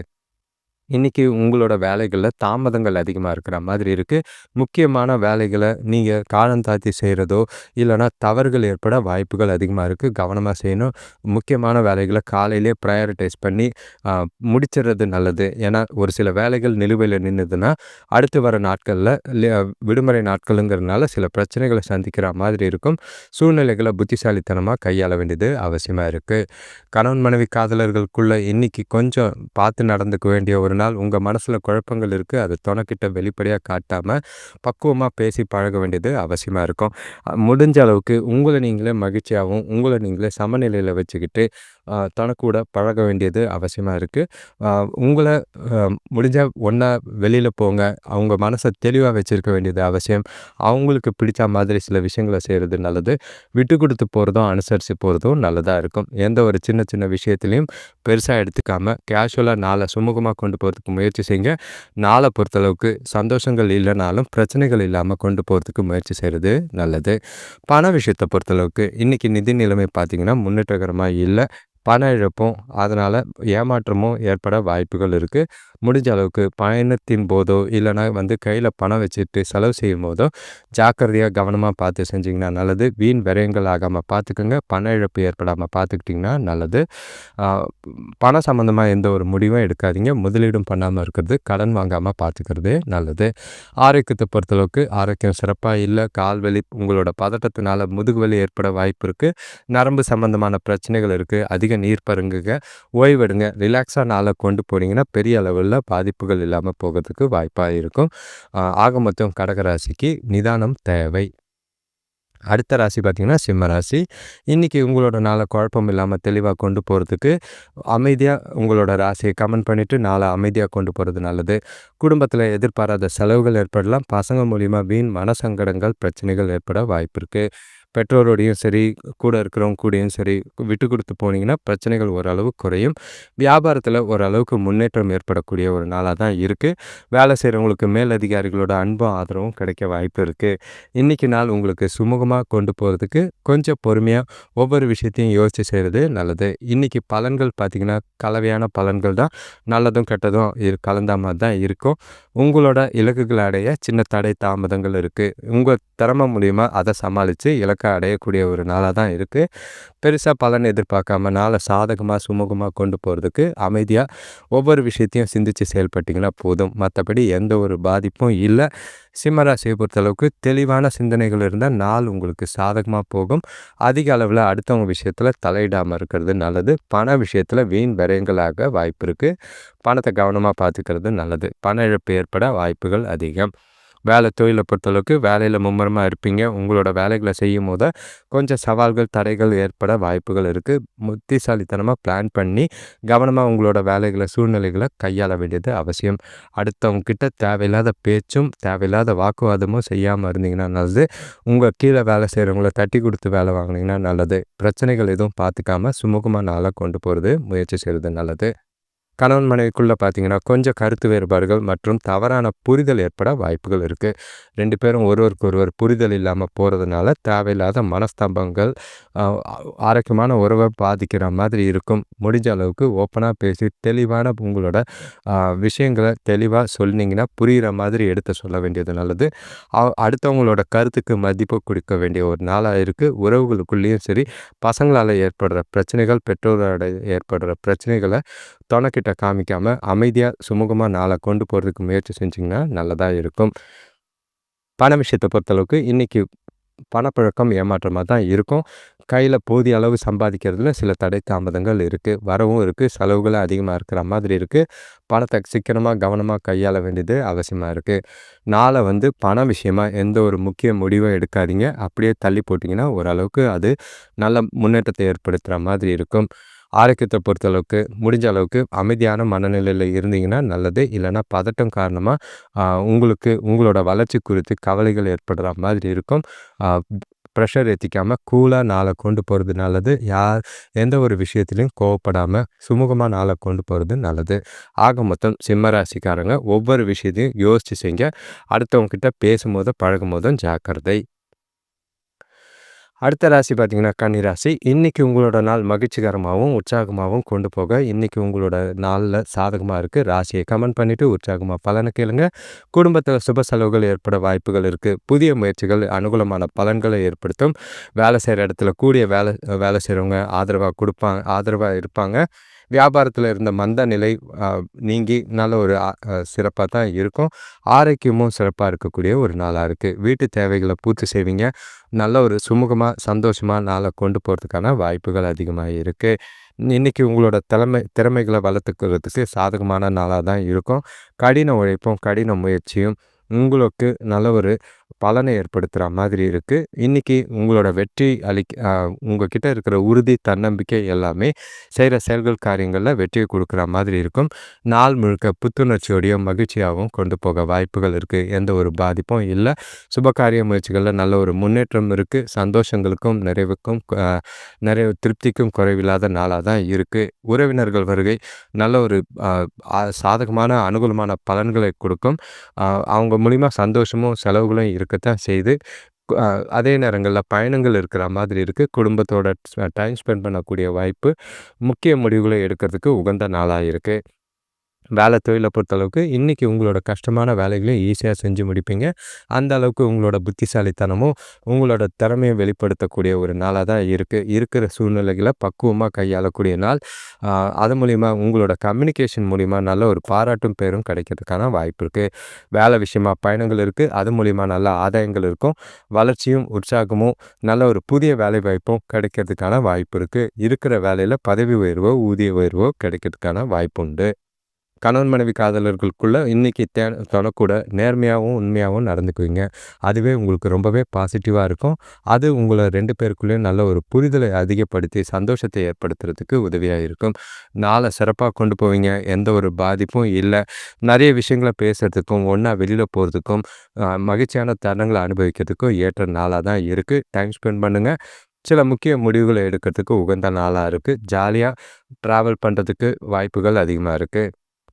இன்னைக்கு உங்களோட வேலைகள்ல தாமதங்கள் அதிகமா இருக்கிற மாதிரி இருக்கு. முக்கியமான வேலைகள நீங்க காலம் தாழ்த்தி செய்றதோ, இல்லன்னா தவறுகள் ஏற்பட வாய்ப்புகள் அதிகமா இருக்கு. கவனமா செய்யணும். முக்கியமான வேலைகள காலையிலேயே பிரையாரிடைஸ் பண்ணி முடிச்சிறது நல்லது. ஏன்னா, ஒரு சில வேலைகள் நிலுவையில நின்னுதுன்னா, அடுத்து வர நாட்கள்ல விடுமுறை நாட்களுங்கிறதுனால சில பிரச்சனைகள சந்திக்கிற மாதிரி இருக்கும். சூழ்நிலைகள புத்திசாலித்தனமா கையாள வேண்டியது அவசியமா இருக்கு. கணவன் மனைவி காதலர்களுக்குள்ள இன்னைக்கு கொஞ்சம் பார்த்து நடந்துக்க வேண்டிய ஒரு நாள். உங்க மனசுல குழப்பங்கள் இருக்கு. அத தொணக்கிட்ட வெளிப்படையா காட்டாம, பக்குவமா பேசி பழக வேண்டியது அவசியமா இருக்கும். முடிஞ்ச அளவுக்கு உங்கள நீங்களே மகிழ்ச்சியாவும், உங்கள நீங்களே சமநிலையில வச்சுக்கிட்டு, தனக்கூட பழக வேண்டியது அவசியமா இருக்கு. உங்கள முடிஞ்சா ஒண்ணா வெளியில போங்க. அவங்க மனச தெளிவா வச்சிருக்க வேண்டியது அவசியம். அவங்களுக்கு பிடிச்ச மாதிரி சில விஷயங்கள செய்றது நல்லது. விட்டு குடுத்து போறதும், அனுசரிச்சு போறதும் நல்லதா இருக்கும். எந்த ஒரு சின்ன சின்ன விஷயத்திலயும் பெருசா எடுத்துக்காம, கேஷுவலா நாள சுமூகமா கொண்டு போறதுக்கு முயற்சி செய்யுங்க. நாள பொறுத்தளவுக்கு சந்தோஷங்கள் இல்லனாலும், பிரச்சனைகள் இல்லாம கொண்டு போறதுக்கு முயற்சி செய்றது நல்லது. பண விஷயத்த பொறுத்தளவுக்கு இன்னைக்கு நிதி நிலைமை பார்த்தீங்கன்னா, முன்னேற்றகரமா இல்ல. பண இழப்பும், அதனால ஏமாற்றமும் ஏற்பட வாய்ப்புகள் இருக்கு. முடிஞ்ச அளவுக்கு பயணத்தின் போதோ இல்லைனா கையில் பணம் வச்சுட்டு செலவு செய்யும் போதோ ஜாக்கிரதையாக கவனமாக பார்த்து செஞ்சிங்கன்னா நல்லது. வீண் விரயங்கள் ஆகாமல் பார்த்துக்குங்க. பண இழப்பு ஏற்படாமல் பார்த்துக்கிட்டிங்கன்னா நல்லது. பணம் சம்மந்தமாக எந்த ஒரு முடிவும் எடுக்காதீங்க. முதலீடும் பண்ணாமல் இருக்கிறது, கடன் வாங்காமல் பார்த்துக்கிறதே நல்லது. ஆரோக்கியத்தை பொறுத்தளவுக்கு ஆரோக்கியம் சிறப்பாக இல்லை. கால்வலி, உங்களோட பதட்டத்தினால முதுகுவலி ஏற்பட வாய்ப்பு இருக்குது. நரம்பு சம்மந்தமான பிரச்சனைகள் இருக்குது. அதிக நீர் பருங்குங்க, ஓய்வெடுங்க. ரிலாக்ஸாக நாளை கொண்டு போனீங்கன்னா பெரிய அளவில் பாதிப்புகள் இல்லாமல் போகிறதுக்கு வாய்ப்பாக இருக்கும். ஆக மொத்தம் கடகராசிக்கு நிதானம் தேவை. அடுத்த ராசி பார்த்திங்கன்னா சிம்ம ராசி. இன்றைக்கி உங்களோட நாளை குழப்பம் இல்லாமல் தெளிவாக கொண்டு போகிறதுக்கு அமைதியாக உங்களோட ராசியை கமெண்ட் பண்ணிவிட்டு நாளை அமைதியாக கொண்டு போகிறது நல்லது. குடும்பத்தில் எதிர்பாராத செலவுகள் ஏற்படலாம். பசங்க மூலிமா வீண் மனசங்கடங்கள், பிரச்சனைகள் ஏற்பட வாய்ப்பு இருக்குது. பெற்றோரோடையும் சரி, கூட இருக்கிறவங்க கூடயும் சரி விட்டு கொடுத்து போனீங்கன்னா பிரச்சனைகள் ஓரளவு குறையும். வியாபாரத்தில் ஓரளவுக்கு முன்னேற்றம் ஏற்படக்கூடிய ஒரு நாளாக தான் இருக்குது. வேலை செய்கிறவங்களுக்கு மேலதிகாரிகளோட அன்பும் ஆதரவும் கிடைக்க வாய்ப்பு இருக்குது. இன்றைக்கி நாள் உங்களுக்கு சுமூகமாக கொண்டு போகிறதுக்கு கொஞ்சம் பொறுமையாக ஒவ்வொரு விஷயத்தையும் யோசித்து செய்கிறது நல்லது. இன்றைக்கி பலன்கள் பார்த்திங்கன்னா கலவையான பலன்கள் தான். நல்லதும் கெட்டதும் கலந்த மாதிரி தான் இருக்கும். உங்களோட இலக்குகளை அடைய சின்ன தடை தாமதங்கள் இருக்குது. உங்கள் திறமை மூலிமா அதை சமாளித்து இலக்கை அடையக்கூடிய ஒரு நாளாக தான் இருக்குது. பெருசாக பலன் எதிர்பார்க்காம நாளை சாதகமாக சுமூகமாக கொண்டு போகிறதுக்கு அமைதியாக ஒவ்வொரு விஷயத்தையும் சிந்தித்து செயல்பட்டிங்கன்னா போதும். மற்றபடி எந்த ஒரு பாதிப்பும் இல்லை. சிம்மராசியை பொறுத்தளவுக்கு தெளிவான சிந்தனைகள் இருந்தால் நாள் உங்களுக்கு சாதகமாக போகும். அதிக அளவில் அடுத்தவங்க விஷயத்தில் தலையிடாமல் இருக்கிறது நல்லது. பண விஷயத்தில் வீண் விரயங்களாக வாய்ப்பு இருக்குது. பணத்தை கவனமாக பார்த்துக்கிறது நல்லது. பண இழப்பு ஏற்பட வாய்ப்புகள் அதிகம். வேலை தொழிலை பொறுத்தளவுக்கு வேலையில் மும்முரமாக இருப்பீங்க. உங்களோட வேலைகளை செய்யும் போது கொஞ்சம் சவால்கள், தடைகள் ஏற்பட வாய்ப்புகள் இருக்குது. புத்திசாலித்தனமாக பிளான் பண்ணி கவனமாக உங்களோட வேலைகளை, சூழ்நிலைகளை கையாள வேண்டியது அவசியம். அடுத்தவங்கக்கிட்ட தேவையில்லாத பேச்சும் தேவையில்லாத வாக்குவாதமும் செய்யாமல் இருந்தீங்கன்னா நல்லது. உங்கள் கீழே வேலை செய்கிறவங்கள தட்டி கொடுத்து வேலை வாங்கினீங்கன்னா நல்லது. பிரச்சனைகள் எதுவும் பார்த்துக்காம சுமூகமாக நாளாக கொண்டு போகிறது முயற்சி செய்கிறது நல்லது. கணவன் மனைவிக்குள்ளே பார்த்தீங்கன்னா கொஞ்சம் கருத்து வேறுபாடுகள் மற்றும் தவறான புரிதல் ஏற்பட வாய்ப்புகள் இருக்குது. 2 பேரும் ஒருவருக்கு ஒருவர் புரிதல் இல்லாமல் போகிறதுனால தேவையில்லாத மனஸ்தம்பங்கள், ஆரோக்கியமான உறவை பாதிக்கிற மாதிரி இருக்கும். முடிஞ்ச அளவுக்கு ஓப்பனாக பேசி தெளிவான உங்களோட விஷயங்களை தெளிவாக சொன்னீங்கன்னா புரிகிற மாதிரி எடுத்து சொல்ல வேண்டியது நல்லது. அடுத்தவங்களோட கருத்துக்கு மதிப்பு கொடுக்க வேண்டிய ஒரு நாளாக இருக்குது. உறவுகளுக்குள்ளேயும் சரி, பசங்களால் ஏற்படுற பிரச்சனைகள், பெற்றோரோட ஏற்படுற பிரச்சனைகளை தொணக்கிட்ட காமிக்காமல் அமைதியாக சுமூகமாக நாளை கொண்டு போகிறதுக்கு முயற்சி செஞ்சிங்கன்னா நல்லதாக இருக்கும். பண விஷயத்தை பொறுத்தளவுக்கு இன்றைக்கி பணப்பழக்கம் ஏமாற்றமாக தான் இருக்கும். கையில் போதிய அளவு சம்பாதிக்கிறதுல சில தடை தாமதங்கள் இருக்குது. வரவும் இருக்குது, செலவுகளும் அதிகமாக இருக்கிற மாதிரி இருக்குது. பணத்தை சிக்கனமாக கவனமாக கையாள வேண்டியது அவசியமாக இருக்குது. நாளை பண விஷயமாக எந்த ஒரு முக்கிய முடிவும் எடுக்காதீங்க. அப்படியே தள்ளி போட்டிங்கன்னா ஓரளவுக்கு அது நல்ல முன்னேற்றத்தை ஏற்படுத்துகிற மாதிரி இருக்கும். ஆரோக்கியத்தை பொறுத்தளவுக்கு முடிஞ்ச அளவுக்கு அமைதியான மனநிலையில் இருந்தீங்கன்னா நல்லது. இல்லைனா பதட்டம் காரணமாக உங்களுக்கு உங்களோட வளர்ச்சி குறித்து கவலைகள் ஏற்படுற மாதிரி இருக்கும். ப்ரெஷர் ஏற்றிக்காமல் கூலாக நாளை கொண்டு போகிறது நல்லது. எந்த ஒரு விஷயத்துலையும் கோவப்படாமல் சுமூகமாக நாளை கொண்டு போகிறது நல்லது. ஆக மொத்தம் சிம்மராசிக்காரங்க ஒவ்வொரு விஷயத்தையும் யோசித்து செய்யுங்க. அடுத்தவங்ககிட்ட பேசும்போதும் பழகும் போதும் ஜாக்கிரதை. அடுத்த ராசி பார்த்திங்கன்னா கன்னிராசி. இன்றைக்கி உங்களோட நாள் மகிழ்ச்சிகரமாகவும் உற்சாகமாகவும் கொண்டு போக இன்றைக்கி உங்களோட நாளில் சாதகமாக இருக்குது. ராசியை கமெண்ட் பண்ணிவிட்டு உற்சாகமாக பலனை கேளுங்க. குடும்பத்தில் சுப செலவுகள் ஏற்பட வாய்ப்புகள் இருக்குது. புதிய முயற்சிகள் அனுகூலமான பலன்களை ஏற்படுத்தும். வேலை செய்கிற இடத்துல கூடிய வேலை செய்கிறவங்க ஆதரவாக இருப்பாங்க. வியாபாரத்தில் இருந்த மந்த நிலை நீங்கி நல்ல ஒரு சிறப்பாக தான் இருக்கும். ஆரோக்கியமும் சிறப்பாக இருக்கக்கூடிய ஒரு நாளாக இருக்குது. வீட்டு தேவைகளை பூர்த்தி செய்வீங்க. நல்ல ஒரு சுமூகமாக சந்தோஷமாக நாளை கொண்டு போகிறதுக்கான வாய்ப்புகள் அதிகமாக இருக்குது. இன்றைக்கி உங்களோட திறமைகளை வளர்த்துக்கிறதுக்கு சாதகமான நாளாக தான் இருக்கும். கடின உழைப்பும் கடின முயற்சியும் உங்களுக்கு நல்ல ஒரு பலனை ஏற்படுத்துகிற மாதிரி இருக்குது. இன்றைக்கி உங்களோட வெற்றி உங்கள்கிட்ட இருக்கிற உறுதி, தன்னம்பிக்கை எல்லாமே செய்கிற செயல்கள், காரியங்களில் வெற்றியை கொடுக்குற மாதிரி இருக்கும். நாள் முழுக்க புத்துணர்ச்சியோடையும் மகிழ்ச்சியாகவும் கொண்டு போக வாய்ப்புகள் இருக்குது. எந்த ஒரு பாதிப்பும் இல்லை. சுபகாரிய முயற்சிகளில் நல்ல ஒரு முன்னேற்றம் இருக்குது. சந்தோஷங்களுக்கும் திருப்திக்கும் குறைவில்லாத நாளாக தான் இருக்குது. உறவினர்கள் வருகை நல்ல ஒரு சாதகமான அனுகூலமான பலன்களை கொடுக்கும். அவங்க மூலிமா சந்தோஷமும் செலவுகளும் இருக்கத்தான் செய்து. அதே நேரங்களில் பயணங்கள் இருக்கிற மாதிரி இருக்குது. குடும்பத்தோட டைம் ஸ்பெண்ட் பண்ணக்கூடிய வாய்ப்பு, முக்கிய முடிவுகளை எடுக்கிறதுக்கு உகந்த நாளாக இருக்குது. தொழில பொறுத்தளவுக்கு இன்னைக்கு உங்களோட கஷ்டமான வேலைகளையும் ஈஸியா செஞ்சு முடிப்பீங்க. அந்த அளவுக்கு உங்களோட புத்திசாலித்தனமும், உங்களோட திறமையும் வெளிப்படுத்தக்கூடிய ஒரு நாளா தான் இருக்கு. இருக்கிற சூழ்நிலைகள பக்குவமா கையாளக்கூடிய நாள். அ அது மூலியமா உங்களோட கம்யூனிகேஷன் மூலியமா நல்ல ஒரு பாராட்டும் பேரும் கிடைக்கிறதுக்கான வாய்ப்பு இருக்கு. வேலை விஷயமா பயணங்கள் இருக்கு. அது மூலியமா நல்ல ஆதாயங்கள் இருக்கும். வளர்ச்சியும், உற்சாகமும், நல்ல ஒரு புதிய வேலைவாய்ப்பும் கிடைக்கிறதுக்கான வாய்ப்பு இருக்கு. இருக்கிற வேலையில பதவி உயர்வோ, ஊதிய உயர்வோ கிடைக்கிறதுக்கான வாய்ப்பு உண்டு. கணவன் மனைவி காதலர்களுக்குள்ள இன்னைக்கு தொணக்கூட நேர்மையாவும், உண்மையாவும் நடந்துக்குவீங்க. அதுவே உங்களுக்கு ரொம்பவே பாசிட்டிவா இருக்கும். அது உங்கள 2 பேருக்குள்ளயும் நல்ல ஒரு புரிதலை அதிகப்படுத்தி, சந்தோஷத்தை ஏற்படுத்துறதுக்கு உதவியா இருக்கும். நாள சிறப்பா கொண்டு போவீங்க. எந்த ஒரு பாதிப்பும் இல்ல. நெறைய விஷயங்கள பேசுறதுக்கும், ஒண்ணா வெளியில போறதுக்கும், மகிழ்ச்சியான தருணங்கள அனுபவிக்கிறதுக்கும் ஏற்ற நாளா தான் இருக்கு. டைம் ஸ்பெண்ட் பண்ணுங்க. சில முக்கிய முடிவுகள எடுக்கிறதுக்கு உகந்த நாளா இருக்கு. ஜாலியா டிராவல் பண்றதுக்கு வாய்ப்புகள் அதிகமா இருக்கு.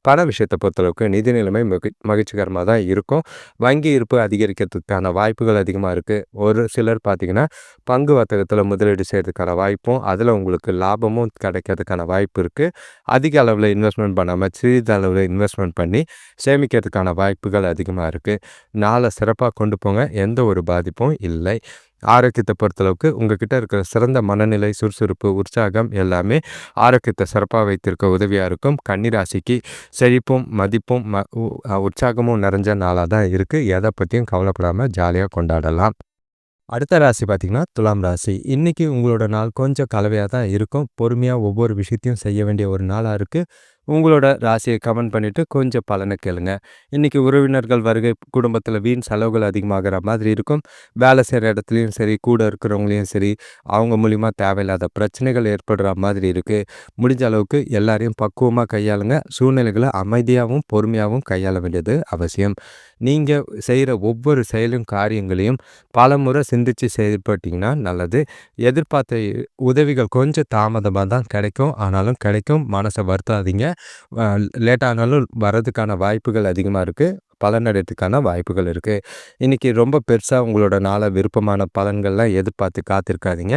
பண விஷயத்த பொறுத்தளவுக்கு நிதி நிலைமை மகிழ்ச்சிகரமா தான் இருக்கும். வங்கி இருப்பு அதிகரிக்கிறதுக்கான வாய்ப்புகள் அதிகமா இருக்கு. ஒரு சிலர் பார்த்தீங்கன்னா, பங்கு வர்த்தகத்தில முதலீடு செய்றதுக்கான வாய்ப்பும், அதில உங்களுக்கு லாபமும் கிடைக்கிறதுக்கான வாய்ப்பு இருக்கு. அதிக அளவுல இன்வெஸ்ட்மென்ட் பண்ணாம, சிறிதளவுல இன்வெஸ்ட்மென்ட் பண்ணி சேமிக்கிறதுக்கான வாய்ப்புகள் அதிகமா இருக்கு. நாள சிறப்பா கொண்டு போங்க. எந்த ஒரு பாதிப்பும் இல்லை. ஆரோக்கியத்த பொறுத்தளவுக்கு உங்ககிட்ட இருக்கிற சிறந்த மனநிலை, சுறுசுறுப்பு, உற்சாகம் எல்லாமே ஆரோக்கியத்த சிறப்பா வைத்திருக்க உதவியா இருக்கும். கன்னி ராசிக்கு செழிப்பும், மதிப்பும், உற்சாகமும் நிறைஞ்ச நாளா தான் இருக்கு. எத பத்தியும் கவலைப்படாம ஜாலியா கொண்டாடலாம். அடுத்த ராசி பார்த்தீங்கன்னா, துலாம் ராசி. இன்னைக்கு உங்களோட நாள் கொஞ்சம் கலவையா தான் இருக்கும். பொறுமையா ஒவ்வொரு விஷயத்தையும் செய்ய வேண்டிய ஒரு நாளா இருக்கு. உங்களோட ராசிய கமெண்ட் பண்ணிட்டு கொஞ்சம் பலன கேளுங்க. இன்னைக்கு உறவினர்கள் வருகை, குடும்பத்தில வீண் செலவுகள் அதிகமாகிற மாதிரி இருக்கும். வேலை செய்ற இடத்துலயும் சரி, கூட இருக்கிறவங்களையும் சரி, அவங்க மூலியமா தேவையில்லாத பிரச்சனைகள் ஏற்படுற மாதிரி இருக்கு. முடிஞ்ச அளவுக்கு எல்லாரையும் பக்குவமா கையாளுங்க. சூழ்நிலைகள அமைதியாவும், பொறுமையாவும் கையாள வேண்டியது அவசியம். நீங்க செய்ற ஒவ்வொரு செயலும், காரியங்களையும் பலமுறை சிந்திச்சு செயல்பட்டீங்கன்னா நல்லது. எதிர்பார்த்த உதவிகள் கொஞ்சம் தாமதமா தான் கிடைக்கும். ஆனாலும் கிடைக்கும். மனச வருத்தாதீங்க. அ லேட் ஆனாலும் வரதுக்கான வாய்ப்புகள் அதிகமா இருக்கு. பலனடையறதுக்கான வாய்ப்புகள் இருக்கு. இன்னைக்கு ரொம்ப பெருசா உங்களோட நாள விருப்பமான பலன்கள்லாம் எதிர்பார்த்து காத்திருக்காதீங்க.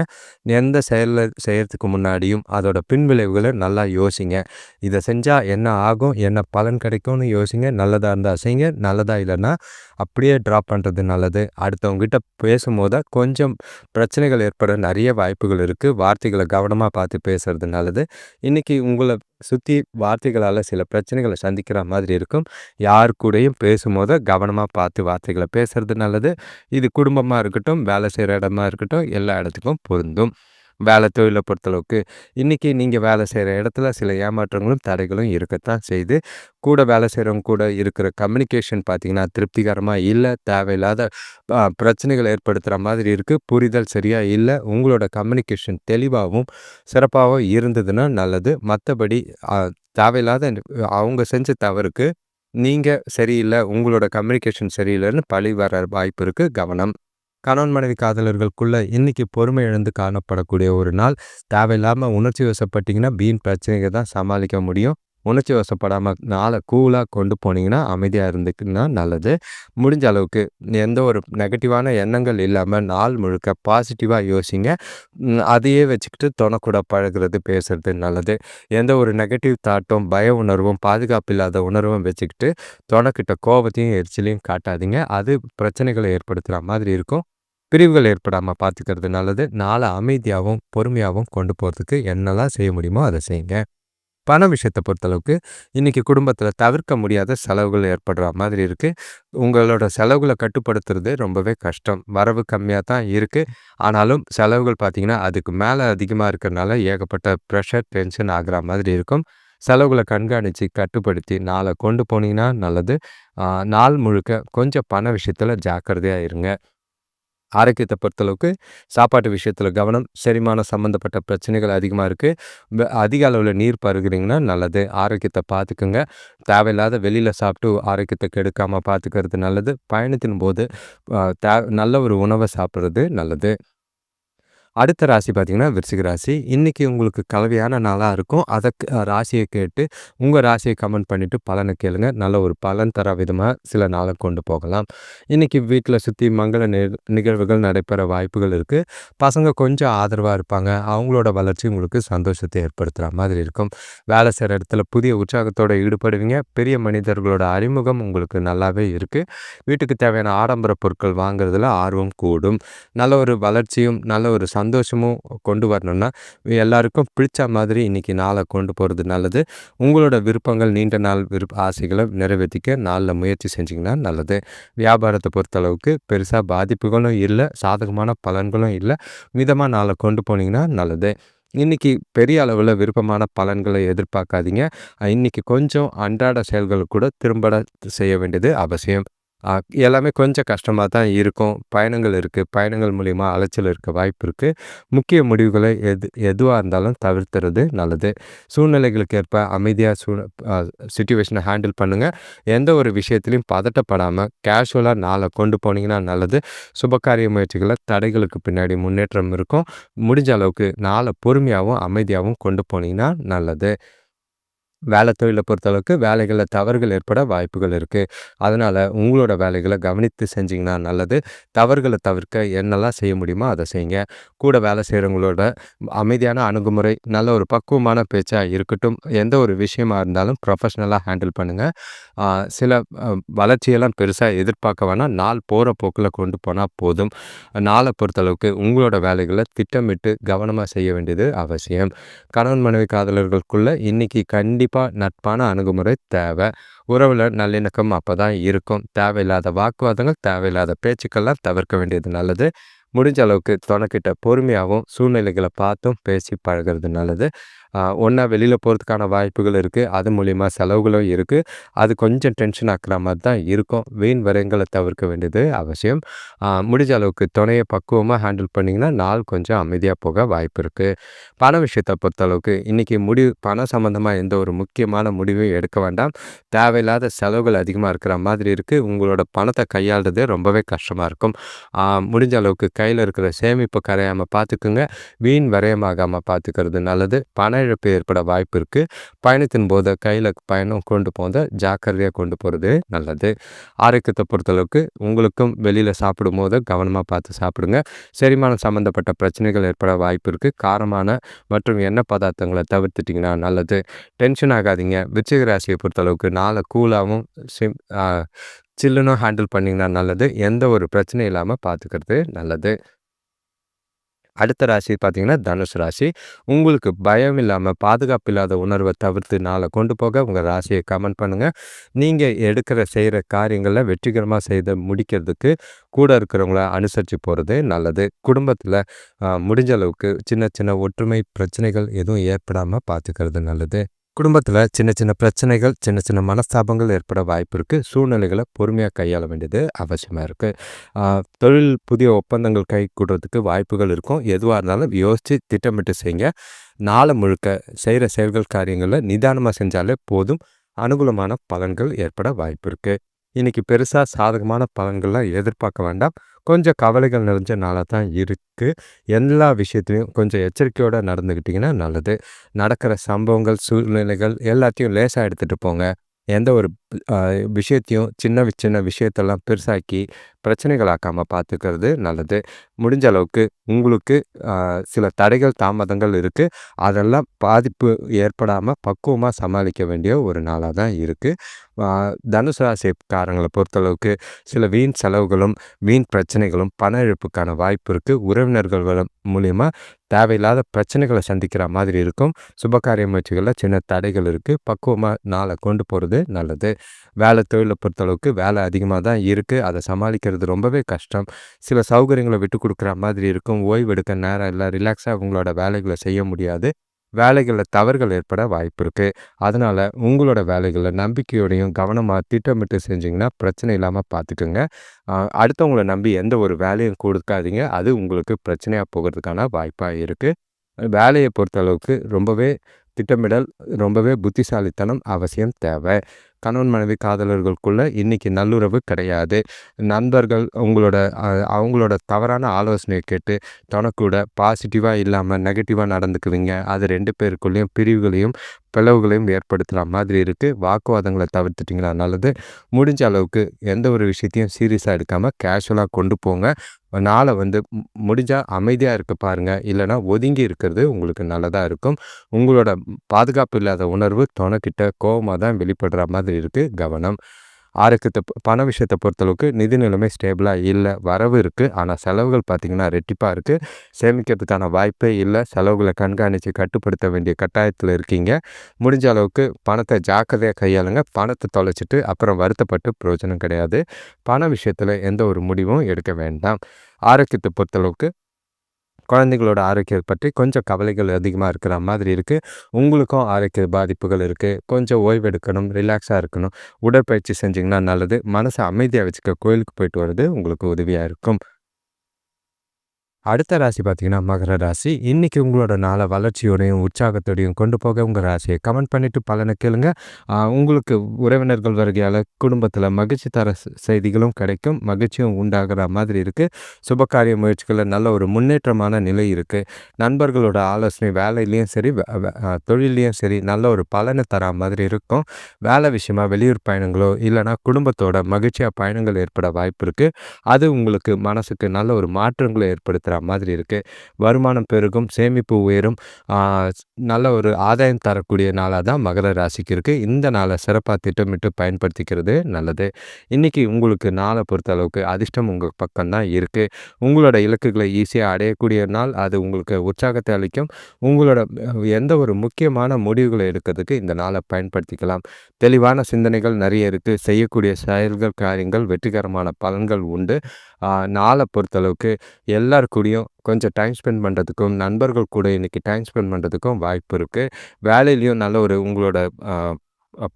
எந்த செயல செய்யறதுக்கு முன்னாடியும் அதோட பின்விளைவுகள நல்லா யோசிங்க. இத செஞ்சா என்ன ஆகும்? என்ன பலன் கிடைக்கும்னு யோசிங்க. நல்லதா இருந்தா செய்யுங்க. நல்லதா இல்லன்னா அப்படியே ட்ராப் பண்றது நல்லது. அடுத்தவங்ககிட்ட பேசும்போது கொஞ்சம் பிரச்சனைகள் ஏற்பட நெறைய வாய்ப்புகள் இருக்கு. வார்த்தைகள கவனமா பார்த்து பேசுறது நல்லது. இன்னைக்கு உங்கள சுத்தி வார்த்தைகளால சில பிரச்சனைகள சந்திக்கிற மாதிரி இருக்கும். யார் கூடயும் பேசும்போது கவனமா பார்த்து வார்த்தைகள பேசுறது நல்லது. இது குடும்பமா இருக்கட்டும், வேலை செய்ற இடமா இருக்கட்டும், எல்லா இடத்துக்கும் பொருந்தும். தொழில பொறுத்தளவுக்கு, இன்னைக்கு நீங்க வேலை செய்ற இடத்துல சில ஏமாற்றங்களும், தடைகளும் இருக்கத்தான் செய்யுது. கூட வேலை செய்றவங்க கூட இருக்கிற கம்யூனிகேஷன் பார்த்தீங்கன்னா, திருப்திகரமா இல்ல. தேவையில்லாத பிரச்சனைகள ஏற்படுத்துற மாதிரி இருக்கு. புரிதல் சரியா இல்ல. உங்களோட கம்யூனிகேஷன் தெளிவாவும், சிறப்பாவும் இருந்ததுன்னா நல்லது. மத்தபடி அ தேவையில்லாத அவங்க செஞ்ச தவறுக்கு நீங்க சரியில்ல, உங்களோட கம்யூனிகேஷன் சரியில்லன்னு பழி வர வாய்ப்பு இருக்கு. கவனம். கணவன் மனைவி காதலர்களுக்குள்ள இன்னைக்கு பொறுமை இழந்து காணப்படக்கூடிய ஒரு நாள். தேவையில்லாம உணர்ச்சி வசப்பட்டீங்கன்னா, வீண் பிரச்சனைக தான் சமாளிக்க முடியும். உணர்ச்சி வசப்படாம நாள கூலா கொண்டு போனீங்கன்னா, அமைதியா இருந்துக்குன்னா நல்லது. முடிஞ்ச அளவுக்கு எந்த ஒரு நெகட்டிவான எண்ணங்கள் இல்லாம நாள் முழுக்க பாசிட்டிவா யோசிங்க. அதையே வச்சுக்கிட்டு தொணக்கூட பழகுறது, பேசுறது நல்லது. எந்த ஒரு நெகட்டிவ் தாட்டும், பய உணர்வும், பாதுகாப்பு இல்லாத உணர்வும் வச்சுக்கிட்டு தொணக்கிட்ட கோபத்தையும், எரிச்சலையும் காட்டாதீங்க. அது பிரச்சனைகள ஏற்படுத்துற மாதிரி இருக்கும். பிரிவுகள் ஏற்படாம பார்த்துக்கிறது நல்லது. நாள அமைதியாவும், பொறுமையாவும் கொண்டு போறதுக்கு என்னலாம் செய்ய முடியுமோ அத செய்யுங்க. பண விஷயத்த பொறுத்தளவுக்கு, இன்னைக்கு குடும்பத்தில தவிர்க்க முடியாத செலவுகள் ஏற்படுற மாதிரி இருக்கு. உங்களோட செலவுகள கட்டுப்படுத்துறது ரொம்பவே கஷ்டம். வரவு கம்மியா தான் இருக்கு. ஆனாலும் செலவுகள் பார்த்தீங்கன்னா, அதுக்கு மேல அதிகமா இருக்கறனால ஏகப்பட்ட பிரஷர், டென்ஷன் ஆகுற மாதிரி இருக்கும். செலவுகள கண்காணிச்சு, கட்டுப்படுத்தி நாள கொண்டு போனீங்கன்னா நல்லது. அ நாள் முழுக்க கொஞ்சம் பண விஷயத்தில ஜாக்கிரதையா இருங்க. ஆரோக்கியத்த பொறுத்தளவுக்கு, சாப்பாட்டு விஷயத்தில கவனம். செரிமானம் சம்மந்தப்பட்ட பிரச்சனைகள் அதிகமா இருக்கு. அதிக அளவுல நீர் பருகுறீங்கன்னா நல்லது. ஆரோக்கியத்த பார்த்துக்குங்க. தேவையில்லாத வெளியில சாப்பிட்டு ஆரோக்கியத்த கெடுக்காம பார்த்துக்கிறது நல்லது. பயணத்தின் போது நல்ல ஒரு உணவ சாப்பிடுறது நல்லது. அடுத்த ராசி பார்த்தீங்கன்னா, விருச்சிக ராசி. இன்னைக்கு உங்களுக்கு கலவையான நாளா இருக்கும். அதற்கு ராசிய கேட்டு, உங்க ராசிய கமெண்ட் பண்ணிட்டு பலன கேளுங்க. நல்ல ஒரு பலன் தர விதமா சில நாள கொண்டு போகலாம். இன்னைக்கு வீட்ல சுத்தி மங்கள நிகழ்வுகள் நடைபெற வாய்ப்புகள் இருக்கு. பசங்க கொஞ்சம் ஆதரவா இருப்பாங்க. அவங்களோட வளர்ச்சி உங்களுக்கு சந்தோஷத்தை ஏற்படுத்துற மாதிரி இருக்கும். வேலை செய்ற இடத்துல புதிய உற்சாகத்தோட ஈடுபடுவீங்க. பெரிய மனிதர்களோட அறிமுகம் உங்களுக்கு நல்லாவே இருக்கு. வீட்டுக்கு தேவையான ஆடம்பர பொருட்கள் வாங்குறதுல ஆர்வம் கூடும். நல்ல ஒரு வளர்ச்சியும், நல்ல ஒரு சந்தோஷமும் கொண்டு வரணும்னா, எல்லாருக்கும் பிடிச்ச மாதிரி இன்னைக்கு நாள கொண்டு போறது நல்லது. உங்களோட விருப்பங்கள், நீண்ட நாள் ஆசைகள நிறைவேத்திக்க நாள்ல முயற்சி செஞ்சீங்கன்னா நல்லது. வியாபாரத்த பொறுத்தளவுக்கு பெருசா பாதிப்புகளும் இல்ல, சாதகமான பலன்களும் இல்ல. மிதமா நாள கொண்டு போனீங்கன்னா நல்லது. இன்னைக்கு பெரிய அளவுல விருப்பமான பலன்கள எதிர்பார்க்காதீங்க. இன்னைக்கு கொஞ்சம் அன்றாட செயல்கள் கூட திறம்பட செய்ய வேண்டியது அவசியம். அ எல்லாமே கொஞ்சம் கஷ்டமா தான் இருக்கும். பயணங்கள் இருக்கு. பயணங்கள் மூலியமா அலைச்சல் இருக்க வாய்ப்பு இருக்கு. முக்கிய முடிவுகளை எதுவா இருந்தாலும் தவிர்த்துறது நல்லது. சூழ்நிலைகளுக்கு ஏற்ப அமைதியா அ சிட்யூவேஷன ஹேண்டில் பண்ணுங்க. எந்த ஒரு விஷயத்திலயும் பதட்டப்படாம கேஷுவலா நாள கொண்டு போனீங்கன்னா நல்லது. சுபகாரிய முயற்சிகள்ல தடைகளுக்கு பின்னாடி முன்னேற்றம் இருக்கும். முடிஞ்ச அளவுக்கு நாள பொறுமையாவும், அமைதியாவும் கொண்டு போனீங்கன்னா நல்லது. வேலை தொழில பொறுத்தளவுக்கு வேலைகள்ல தவறுகள் ஏற்பட வாய்ப்புகள் இருக்கு. அதனால உங்களோட வேலைகள கவனித்து செஞ்சீங்கன்னா நல்லது. தவறுகள தவிர்க்க என்னெல்லாம் செய்ய முடியுமோ அத செய்யுங்க. கூட வேலை செய்றவங்களோட அமைதியான அணுகுமுறை, நல்ல ஒரு பக்குவமான பேச்சா இருக்கட்டும். எந்த ஒரு விஷயமா இருந்தாலும் ப்ரொஃபஷனலா ஹேண்டில் பண்ணுங்க. அ சில அ வளர்ச்சியெல்லாம் பெருசா எதிர்பார்க்க வேணாம். நாள் போற போக்குல கொண்டு போனா போதும். நாள பொறுத்தளவுக்கு உங்களோட வேலைகள திட்டமிட்டு கவனமா செய்ய வேண்டியது அவசியம். கணவன் மனைவி காதலர்களுக்குள்ள இன்னைக்கு கண்டிப்பா நட்பான அணுகுமுறை தேவை. உறவுல நல்லிணக்கம் அப்பதான் இருக்கும். தேவையில்லாத வாக்குவாதங்கள், தேவையில்லாத பேச்சுக்கள்லாம் தவிர்க்க வேண்டியது நல்லது. முடிஞ்ச அளவுக்கு தொணக்கிட்ட பொறுமையாவும், சூழ்நிலைகள பார்த்தும் பேசி பழகுறது நல்லது. ஒண்ணா வெளியில போறதுக்கான வாய்ப்புகள் இருக்கு. அது மூலியமா செலவுகளும் இருக்கு. அது கொஞ்சம் டென்ஷன் ஆக்குற மாரி தான் இருக்கும். வீண் விரயங்கள தவிர்க்க வேண்டியது அவசியம். முடிஞ்ச அளவுக்கு துணைய பக்குவமா ஹேண்டில் பண்ணீங்கன்னா, நாள் கொஞ்சம் அமைதியா போக வாய்ப்பு இருக்கு. பண விஷயத்த பொறுத்தளவுக்கு இன்னைக்கு பணம் சம்மந்தமா எந்த ஒரு முக்கியமான முடிவும் எடுக்க வேண்டாம். தேவையில்லாத செலவுகள் அதிகமா இருக்கிற மாதிரி இருக்கு. உங்களோட பணத்த கையாள்றதே ரொம்பவே கஷ்டமா இருக்கும். ஆ முடிஞ்ச அளவுக்கு கையில இருக்கிற சேமிப்பு கரையாம பார்த்துக்குங்க. வீண் விரயமாகாம பார்த்துக்கிறது நல்லது. பண இழப்பு ஏற்பட வாய்ப்பு இருக்கு. பயணத்தின் போது கையில பயணம் கொண்டு போறத ஜாக்கிரதையா கொண்டு போறது நல்லது. ஆரோக்கியத்த பொறுத்தளவுக்கு உங்களுக்கும் வெளியில சாப்பிடும்போது கவனமா பார்த்து சாப்பிடுங்க. செரிமானம் சம்மந்தப்பட்ட பிரச்சனைகள் ஏற்பட வாய்ப்பு இருக்கு. காரமான மற்றும் எண்ணெய் பதார்த்தங்கள தவிர்த்துட்டீங்கன்னா நல்லது. டென்ஷன் ஆகாதீங்க. விருச்சிக ராசிய பொறுத்தளவுக்கு நாள கூலாவும் சிம் அ சில்லுன்னு ஹேண்டில் பண்ணீங்கன்னா நல்லது. எந்த ஒரு பிரச்சனையும் இல்லாம பார்த்துக்கிறது நல்லது. அடுத்த ராசி பார்த்தீங்கன்னா, தனுசு ராசி. உங்களுக்கு பயம் இல்லாம, பாதுகாப்பு இல்லாத உணர்வ தவிர்த்து நாள கொண்டு போக உங்க ராசிய கமெண்ட் பண்ணுங்க. நீங்க செய்ற காரியங்கள வெற்றிகரமா செய்து முடிக்கிறதுக்கு கூட இருக்கிறவங்கள அனுசரிச்சு போறது நல்லது. குடும்பத்தில முடிஞ்ச அளவுக்கு சின்ன சின்ன ஒற்றுமை பிரச்சனைகள் எதுவும் ஏற்படாம பார்த்துக்கிறது நல்லது. குடும்பத்தில சின்ன சின்ன பிரச்சனைகள், சின்ன சின்ன மனஸ்தாபங்கள் ஏற்பட வாய்ப்பு இருக்கு. சூழ்நிலைகள பொறுமையா கையாள வேண்டியது அவசியமா இருக்கு. ஆ தொழில் புதிய ஒப்பந்தங்கள் கைகூடுறதுக்கு வாய்ப்புகள் இருக்கும். எதுவா இருந்தாலும் யோசிச்சு திட்டமிட்டு செய்யுங்க. நாள முழுக்க செய்ற செயல்கள், காரியங்கள நிதானமா செஞ்சாலே போதும். அனுகூலமான பலன்கள் ஏற்பட வாய்ப்பு இருக்கு. இன்னைக்கு பெருசா சாதகமான பலன்கள்லாம் எதிர்பார்க்க வேண்டாம். கொஞ்சம் கவலைகள் நிறைஞ்ச நாளா தான் இருக்கு. எல்லா விஷயத்திலயும் கொஞ்சம் எச்சரிக்கையோட நடந்துக்கிட்டீங்கன்னா நல்லது. நடக்கிற சம்பவங்கள், சூழ்நிலைகள் எல்லாத்தையும் லேசா எடுத்துட்டு போங்க. எந்த ஒரு அ விஷயத்தையும் சின்ன சின்ன விஷயத்தெல்லாம் பெருசாக்கி பிரச்சனைகள் பார்த்துக்கிறது நல்லது. முடிஞ்ச அளவுக்கு உங்களுக்கு சில தடைகள், தாமதங்கள் இருக்கு. அதெல்லாம் பாதிப்பு ஏற்படாம பக்குவமா சமாளிக்க வேண்டிய ஒரு நாளா தான் இருக்கு. அ தனுசு ராசிக்காரங்கள பொறுத்தளவுக்கு சில வீண் செலவுகளும், வீண் பிரச்சனைகளும், பண இழப்புக்கான வாய்ப்பு இருக்கு. உறவினர்கள் மூலியமா தேவையில்லாத பிரச்சனைகள சந்திக்கிற மாதிரி இருக்கும். சுபகாரிய முயற்சிகள்ல சின்ன தடைகள் இருக்கு. பக்குவமா நாள கொண்டு போறது நல்லது. வேலை தொழில பொறுத்தளவுக்கு வேலை அதிகமா தான் இருக்கு. அத சமாளிக்கிறது ரொம்பவே கஷ்டம். சில சௌகரியங்கள விட்டுக் குடுக்குற மாதிரி இருக்கும். ஓய்வு எடுக்க நேரம் இல்ல. ரிலாக்ஸா உங்களோட வேலைகள செய்ய முடியாது. வேலைகள்ல தவறுகள் ஏற்பட வாய்ப்பு இருக்கு. அதனால உங்களோட வேலைகள நம்பிக்கையோடையும், கவனமா திட்டமிட்டு செஞ்சீங்கன்னா, பிரச்சனை இல்லாம பார்த்துக்குங்க. அ அடுத்தவங்கள நம்பி எந்த ஒரு வேலையும் குடுக்காதீங்க. அது உங்களுக்கு பிரச்சனையா போகறதுக்கான வாய்ப்பா இருக்கு. வேலைய பொறுத்தளவுக்கு ரொம்பவே திட்டமிடல், ரொம்பவே புத்திசாலித்தனம் அவசியம் தேவை. கணவன் மனைவி காதலர்களுக்குள்ள இன்னைக்கு நல்லுறவு கிடையாது. நண்பர்கள் அவங்களோட தவறான ஆலோசனையை கேட்டு தனக்கூட பாசிட்டிவாக இல்லாமல் நெகட்டிவாக நடந்துக்குவீங்க. அது 2 பேருக்குள்ளேயும் பிரிவுகளையும் பிளவுகளையும் ஏற்படுத்துகிற மாதிரி இருக்குது. வாக்குவாதங்களை தவிர்த்துட்டிங்கன்னா நல்லது. முடிஞ்ச அளவுக்கு எந்த ஒரு விஷயத்தையும் சீரியஸாக எடுக்காமல் கேஷுவலாக கொண்டு போங்க. நாளை முடிஞ்சால் அமைதியாக இருக்க பாருங்கள். இல்லைனா ஒதுங்கி இருக்கிறது உங்களுக்கு நல்லதாக இருக்கும். உங்களோட பாதுகாப்பு இல்லாத உணர்வு துணைக்கிட்ட கோபமாக தான் வெளிப்படுற மாதிரி இருக்குது. கவனம். ஆரோக்கியத்தை பண விஷயத்தை பொறுத்தளவுக்கு நிதி நிலைமை ஸ்டேபிளாக இல்லை. வரவு இருக்குது, ஆனால் செலவுகள் பார்த்திங்கன்னா ரெட்டிப்பாக இருக்குது. சேமிக்கிறதுக்கான வாய்ப்பே இல்லை. செலவுகளை கண்காணித்து கட்டுப்படுத்த வேண்டிய கட்டாயத்தில் இருக்கீங்க. முடிஞ்ச அளவுக்கு பணத்தை ஜாக்கிரதையாக கையாளுங்க. பணத்தை தொலைச்சிட்டு அப்புறம் வருத்தப்பட்டு பிரயோஜனம் கிடையாது. பண விஷயத்தில் எந்த ஒரு முடிவும் எடுக்க வேண்டாம். ஆரோக்கியத்தை பொறுத்தளவுக்கு குழந்தைங்களோட ஆரோக்கியத்தை பற்றி கொஞ்சம் கவலைகள் அதிகமாக இருக்கிற மாதிரி இருக்குது. உங்களுக்கும் ஆரோக்கிய பாதிப்புகள் இருக்குது. கொஞ்சம் ஓய்வெடுக்கணும், ரிலாக்ஸாக இருக்கணும். உடற்பயிற்சி செஞ்சிங்கன்னா நல்லது. மனசை அமைதியாக வச்சுக்க கோயிலுக்கு போயிட்டு வர்றது உங்களுக்கு உதவியாக இருக்கும். அடுத்த ராசி பார்த்தீங்கன்னா மகர ராசி. இன்றைக்கி உங்களோட நாளை வளர்ச்சியோடையும் உற்சாகத்தோடையும் கொண்டு போக உங்கள் ராசியை கமெண்ட் பண்ணிவிட்டு பலனை கேளுங்க. உங்களுக்கு உறவினர்கள் வருகையால் குடும்பத்தில் மகிழ்ச்சி தர செய்திகளும் கிடைக்கும். மகிழ்ச்சியும் உண்டாகிற மாதிரி இருக்குது. சுபகாரிய முயற்சிகளில் நல்ல ஒரு முன்னேற்றமான நிலை இருக்குது. நண்பர்களோட ஆலோசனை வேலையிலையும் சரி தொழிலையும் சரி நல்ல ஒரு பலனை தர மாதிரி இருக்கும். வேலை விஷயமா வெளியூர் பயணங்களோ இல்லைனா குடும்பத்தோட மகிழ்ச்சியாக பயணங்கள் ஏற்பட வாய்ப்பு இருக்குது. அது உங்களுக்கு மனசுக்கு நல்ல ஒரு மாற்றங்களை ஏற்படுத்துகிற மாதிரி இருக்குது. வருமானம் பெருகும், சேமிப்பு உயரும், நல்ல ஒரு ஆதாயம் தரக்கூடிய நாளாக தான் மகர ராசிக்கு இருக்குது. இந்த நாளை சிறப்பாக திட்டமிட்டு பயன்படுத்திக்கிறது நல்லது. இன்றைக்கி உங்களுக்கு நாளை பொறுத்த அளவுக்கு அதிர்ஷ்டம் உங்கள் பக்கம்தான் இருக்குது. உங்களோட இலக்குகளை ஈஸியாக அடையக்கூடிய நாள். அது உங்களுக்கு உற்சாகத்தை அளிக்கும். உங்களோட எந்த ஒரு முக்கியமான முடிவுகளை எடுக்கிறதுக்கு இந்த நாளை பயன்படுத்திக்கலாம். தெளிவான சிந்தனைகள் நிறைய இருக்குது. செய்யக்கூடிய செயல்கள் காரியங்கள் வெற்றிகரமான பலன்கள் உண்டு. நாளை பொறுத்தளவுக்கு எல்லாருக்கூடையும் கொஞ்சம் டைம் ஸ்பெண்ட் பண்ணுறதுக்கும் நண்பர்கள் கூட இன்றைக்கி டைம் ஸ்பெண்ட் பண்ணுறதுக்கும் வாய்ப்பு இருக்குது. வேலையிலையும் நல்ல ஒரு உங்களோட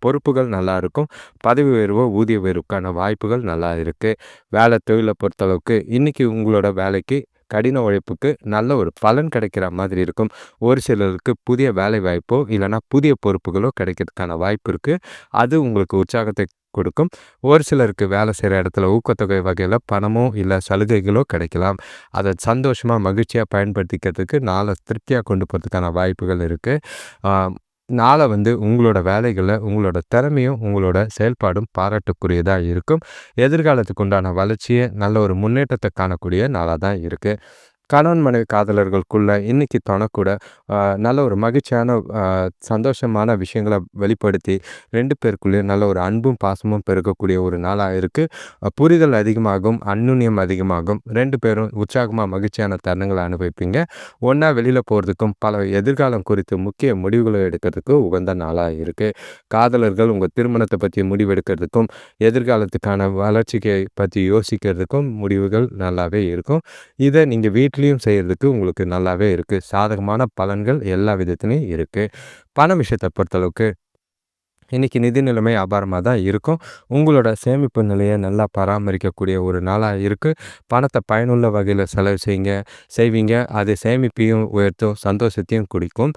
பொறுப்புகள் நல்லா இருக்கும். பதவி உயர்வோ ஊதிய உயர்வுக்கான வாய்ப்புகள் நல்லா இருக்குது. வேலை தொழிலை பொறுத்தளவுக்கு இன்றைக்கி உங்களோட வேலைக்கு கடின உழைப்புக்கு நல்ல ஒரு பலன் கிடைக்கிற மாதிரி இருக்கும். ஒரு சிலருக்கு புதிய வேலை வாய்ப்போ இல்லைனா புதிய பொறுப்புகளோ கிடைக்கிறதுக்கான வாய்ப்பு இருக்குது. அது உங்களுக்கு உற்சாகத்தை கொடுக்கும். ஒரு சிலருக்கு வேலை செய்கிற இடத்துல ஊக்கத்தொகை வகையில் பணமோ இல்லை சலுகைகளோ கிடைக்கலாம். அதை சந்தோஷமாக மகிழ்ச்சியாக பயன்படுத்திக்கிறதுக்கு நாளை திருப்தியாக கொண்டு போகிறதுக்கான வாய்ப்புகள் இருக்குது. நாளை உங்களோட வேலைகளில் உங்களோட திறமையும் உங்களோட செயல்பாடும் பாராட்டுக்குரியதாக இருக்கும். எதிர்காலத்துக்கு உண்டான வளர்ச்சியை நல்ல ஒரு முன்னேற்றத்தை காணக்கூடிய நாளாக தான் இருக்குது. கணவன் மனைவி காதலர்களுக்குள்ள இன்றைக்கி தொணக்கூட நல்ல ஒரு மகிழ்ச்சியான சந்தோஷமான விஷயங்களை வெளிப்படுத்தி 2 பேருக்குள்ளேயும் நல்ல ஒரு அன்பும் பாசமும் பெருக்கக்கூடிய ஒரு நாளாக இருக்குது. புரிதல் அதிகமாகும், அந்யுன்யம் அதிகமாகும். 2 பேரும் உற்சாகமாக மகிழ்ச்சியான தருணங்களை அனுபவிப்பீங்க. ஒன்றா வெளியில் போகிறதுக்கும் பல எதிர்காலம் குறித்து முக்கிய முடிவுகளை எடுக்கிறதுக்கு உகந்த நாளாக இருக்குது. காதலர்கள் உங்கள் திருமணத்தை பற்றி முடிவெடுக்கிறதுக்கும் எதிர்காலத்துக்கான வளர்ச்சியை பற்றி யோசிக்கிறதுக்கும் முடிவுகள் நல்லாவே இருக்கும். இதை நீங்கள் வீட்டிலையும் செய்கிறதுக்கு உங்களுக்கு நல்லாவே இருக்குது. சாதகமான பலன்கள் எல்லா விதத்துலையும் இருக்குது. பண விஷயத்தை பொறுத்தளவுக்கு இன்றைக்கி நிதி நிலைமை அபாரமாக தான் இருக்கும். உங்களோட சேமிப்பு நிலையை நல்லா பராமரிக்கக்கூடிய ஒரு நாளாக இருக்குது. பணத்தை பயனுள்ள வகையில் செலவு செய்வீங்க. அது சேமிப்பையும் உயர்த்தும், சந்தோஷத்தையும் குடிக்கும்.